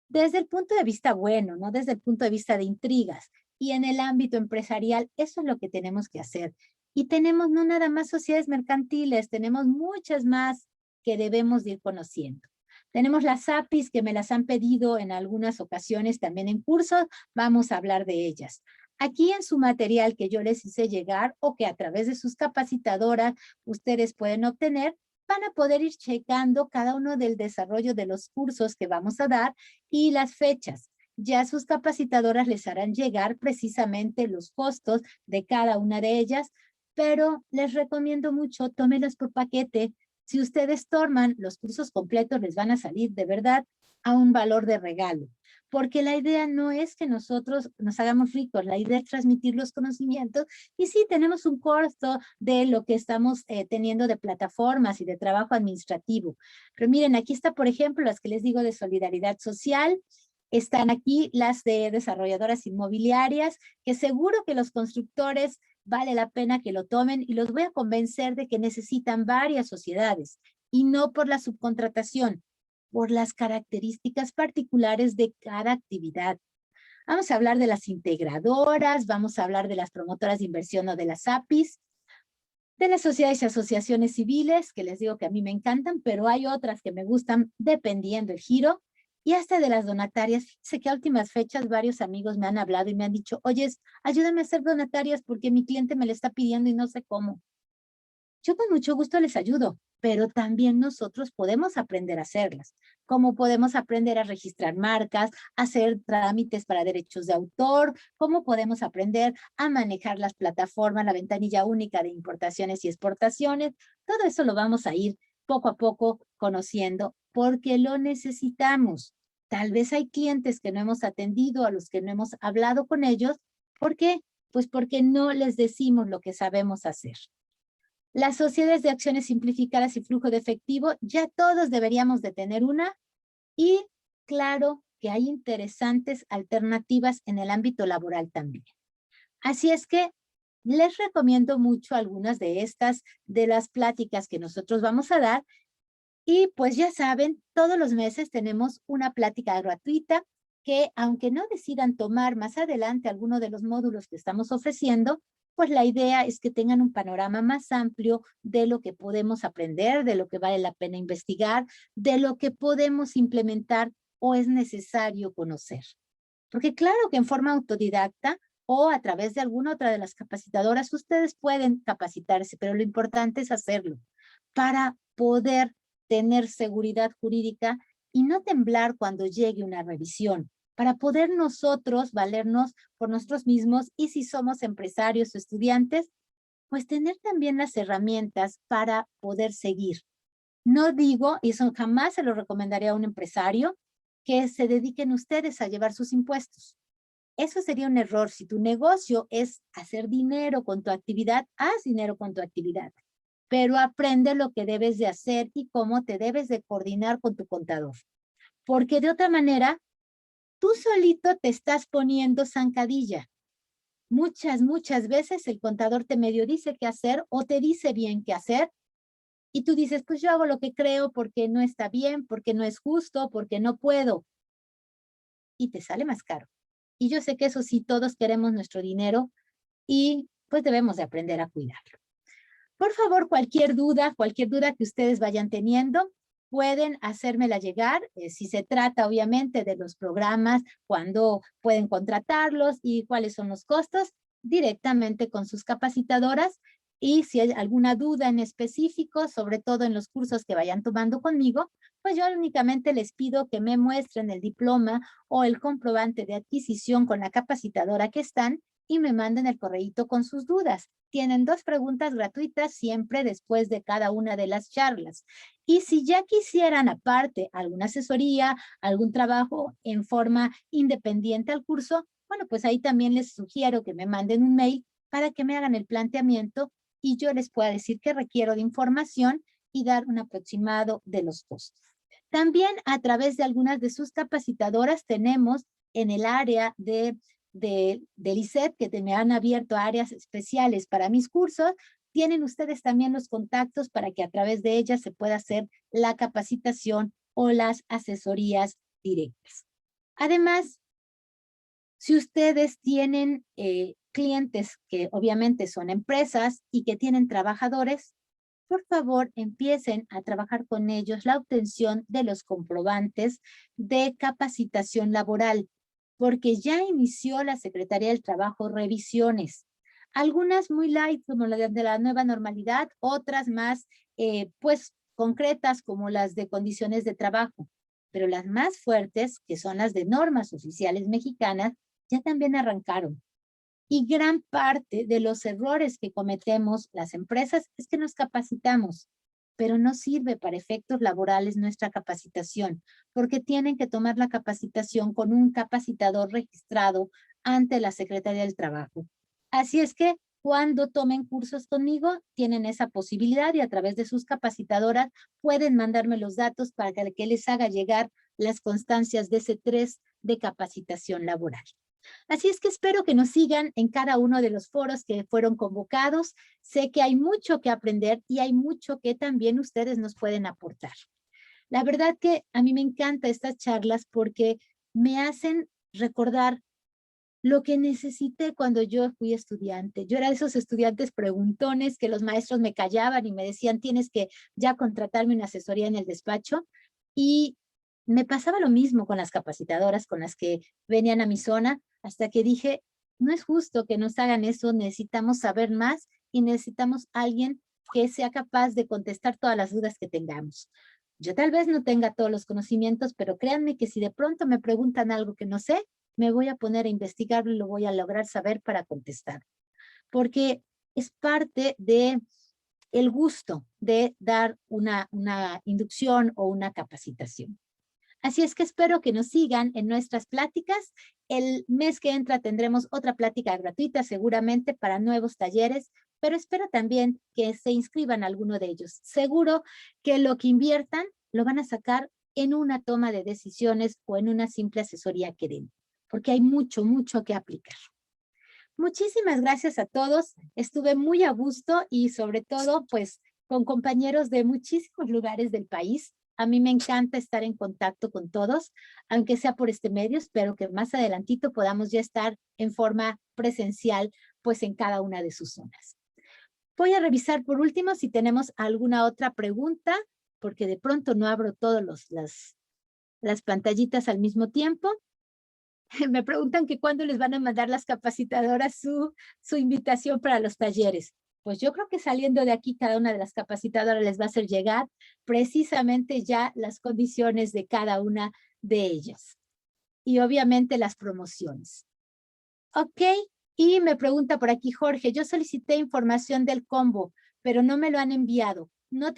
Desde el punto de vista bueno, no desde el punto de vista de intrigas. Y en el ámbito empresarial, eso es lo que tenemos que hacer. Y tenemos no nada más sociedades mercantiles, tenemos muchas más que debemos de ir conociendo. Tenemos las APIs que me las han pedido en algunas ocasiones también en cursos, vamos a hablar de ellas. Aquí en su material que yo les hice llegar o que a través de sus capacitadoras ustedes pueden obtener, van a poder ir checando cada uno del desarrollo de los cursos que vamos a dar y las fechas. Ya sus capacitadoras les harán llegar precisamente los costos de cada una de ellas, pero les recomiendo mucho, tómenlos por paquete. Si ustedes toman los cursos completos, les van a salir de verdad a un valor de regalo. Porque la idea no es que nosotros nos hagamos ricos, la idea es transmitir los conocimientos y sí tenemos un costo de lo que estamos teniendo de plataformas y de trabajo administrativo. Pero miren, aquí está, por ejemplo, las que les digo de solidaridad social. Están aquí las de desarrolladoras inmobiliarias, que seguro que los constructores vale la pena que lo tomen y los voy a convencer de que necesitan varias sociedades y no por la subcontratación, por las características particulares de cada actividad. Vamos a hablar de las integradoras, vamos a hablar de las promotoras de inversión o de las APIs, de las sociedades y asociaciones civiles, que les digo que a mí me encantan, pero hay otras que me gustan dependiendo el giro, y hasta de las donatarias. Sé que a últimas fechas varios amigos me han hablado y me han dicho, oye, ayúdame a hacer donatarias porque mi cliente me le está pidiendo y no sé cómo. Yo con mucho gusto les ayudo, pero también nosotros podemos aprender a hacerlas. Cómo podemos aprender a registrar marcas, hacer trámites para derechos de autor, cómo podemos aprender a manejar las plataformas, la ventanilla única de importaciones y exportaciones. Todo eso lo vamos a ir poco a poco conociendo porque lo necesitamos. Tal vez hay clientes que no hemos atendido, a los que no hemos hablado con ellos. ¿Por qué? Pues porque no les decimos lo que sabemos hacer. Las sociedades de acciones simplificadas y flujo de efectivo, ya todos deberíamos de tener una y claro que hay interesantes alternativas en el ámbito laboral también. Así es que les recomiendo mucho algunas de estas, de las pláticas que nosotros vamos a dar y pues ya saben, todos los meses tenemos una plática gratuita que aunque no decidan tomar más adelante alguno de los módulos que estamos ofreciendo, pues la idea es que tengan un panorama más amplio de lo que podemos aprender, de lo que vale la pena investigar, de lo que podemos implementar o es necesario conocer. Porque claro que en forma autodidacta o a través de alguna otra de las capacitadoras, ustedes pueden capacitarse, pero lo importante es hacerlo para poder tener seguridad jurídica y no temblar cuando llegue una revisión. para poder nosotros valernos por nosotros mismos y si somos empresarios o estudiantes, pues tener también las herramientas para poder seguir. No digo, y eso jamás se lo recomendaría a un empresario, que se dediquen ustedes a llevar sus impuestos. Eso sería un error. Si tu negocio es hacer dinero con tu actividad, haz dinero con tu actividad. Pero aprende lo que debes de hacer y cómo te debes de coordinar con tu contador. Porque de otra manera, tú solito te estás poniendo zancadilla. Muchas veces el contador te medio dice qué hacer o te dice bien qué hacer y tú dices, pues yo hago lo que creo porque no está bien, porque no es justo, porque no puedo. Y te sale más caro. Y yo sé que eso sí, todos queremos nuestro dinero y pues debemos de aprender a cuidarlo. Por favor, cualquier duda que ustedes vayan teniendo, pueden hacérmela llegar, si se trata obviamente de los programas, cuándo pueden contratarlos y cuáles son los costos, directamente con sus capacitadoras. Y si hay alguna duda en específico, sobre todo en los cursos que vayan tomando conmigo, pues yo únicamente les pido que me muestren el diploma o el comprobante de adquisición con la capacitadora que están y me manden el correíto con sus dudas. Tienen 2 preguntas gratuitas siempre después de cada una de las charlas. Y si ya quisieran aparte alguna asesoría, algún trabajo en forma independiente al curso, bueno, pues ahí también les sugiero que me manden un mail para que me hagan el planteamiento y yo les pueda decir qué requiero de información y dar un aproximado de los costos. También a través de algunas de sus capacitadoras tenemos en el área del ICEP, que me han abierto áreas especiales para mis cursos, tienen ustedes también los contactos para que a través de ellas se pueda hacer la capacitación o las asesorías directas. Además, si ustedes tienen clientes que obviamente son empresas y que tienen trabajadores, por favor empiecen a trabajar con ellos la obtención de los comprobantes de capacitación laboral, porque ya inició la Secretaría del Trabajo revisiones. Algunas muy light, como la de la nueva normalidad, otras más, pues, concretas, como las de condiciones de trabajo. Pero las más fuertes, que son las de normas oficiales mexicanas, ya también arrancaron. Y gran parte de los errores que cometemos las empresas es que nos capacitamos, pero no sirve para efectos laborales nuestra capacitación, porque tienen que tomar la capacitación con un capacitador registrado ante la Secretaría del Trabajo. Así es que cuando tomen cursos conmigo, tienen esa posibilidad y a través de sus capacitadoras pueden mandarme los datos para que les haga llegar las constancias de ese 3 de capacitación laboral. Así es que espero que nos sigan en cada uno de los foros que fueron convocados. Sé que hay mucho que aprender y hay mucho que también ustedes nos pueden aportar. La verdad que a mí me encantan estas charlas porque me hacen recordar lo que necesité cuando yo fui estudiante. Yo era de esos estudiantes preguntones que los maestros me callaban y me decían, tienes que ya contratarme una asesoría en el despacho. Y me pasaba lo mismo con las capacitadoras con las que venían a mi zona, hasta que dije, no es justo que nos hagan eso, necesitamos saber más y necesitamos alguien que sea capaz de contestar todas las dudas que tengamos. Yo tal vez no tenga todos los conocimientos, pero créanme que si de pronto me preguntan algo que no sé, me voy a poner a investigarlo y lo voy a lograr saber para contestar. Porque es parte de el gusto de dar una inducción o una capacitación. Así es que espero que nos sigan en nuestras pláticas. El mes que entra tendremos otra plática gratuita seguramente para nuevos talleres, pero espero también que se inscriban a alguno de ellos. Seguro que lo que inviertan lo van a sacar en una toma de decisiones o en una simple asesoría que den, porque hay mucho que aplicar. Muchísimas gracias a todos. Estuve muy a gusto y sobre todo, pues, con compañeros de muchísimos lugares del país. A mí me encanta estar en contacto con todos, aunque sea por este medio. Espero que más adelantito podamos ya estar en forma presencial, pues, en cada una de sus zonas. Voy a revisar por último si tenemos alguna otra pregunta, porque de pronto no abro todas las pantallitas al mismo tiempo. Me preguntan que cuándo les van a mandar las capacitadoras su invitación para los talleres. Pues yo creo que saliendo de aquí, cada una de las capacitadoras les va a hacer llegar precisamente ya las condiciones de cada una de ellas. y obviamente las promociones. Ok, y me pregunta por aquí Jorge, yo solicité información del combo, pero no me lo han enviado. ¿No te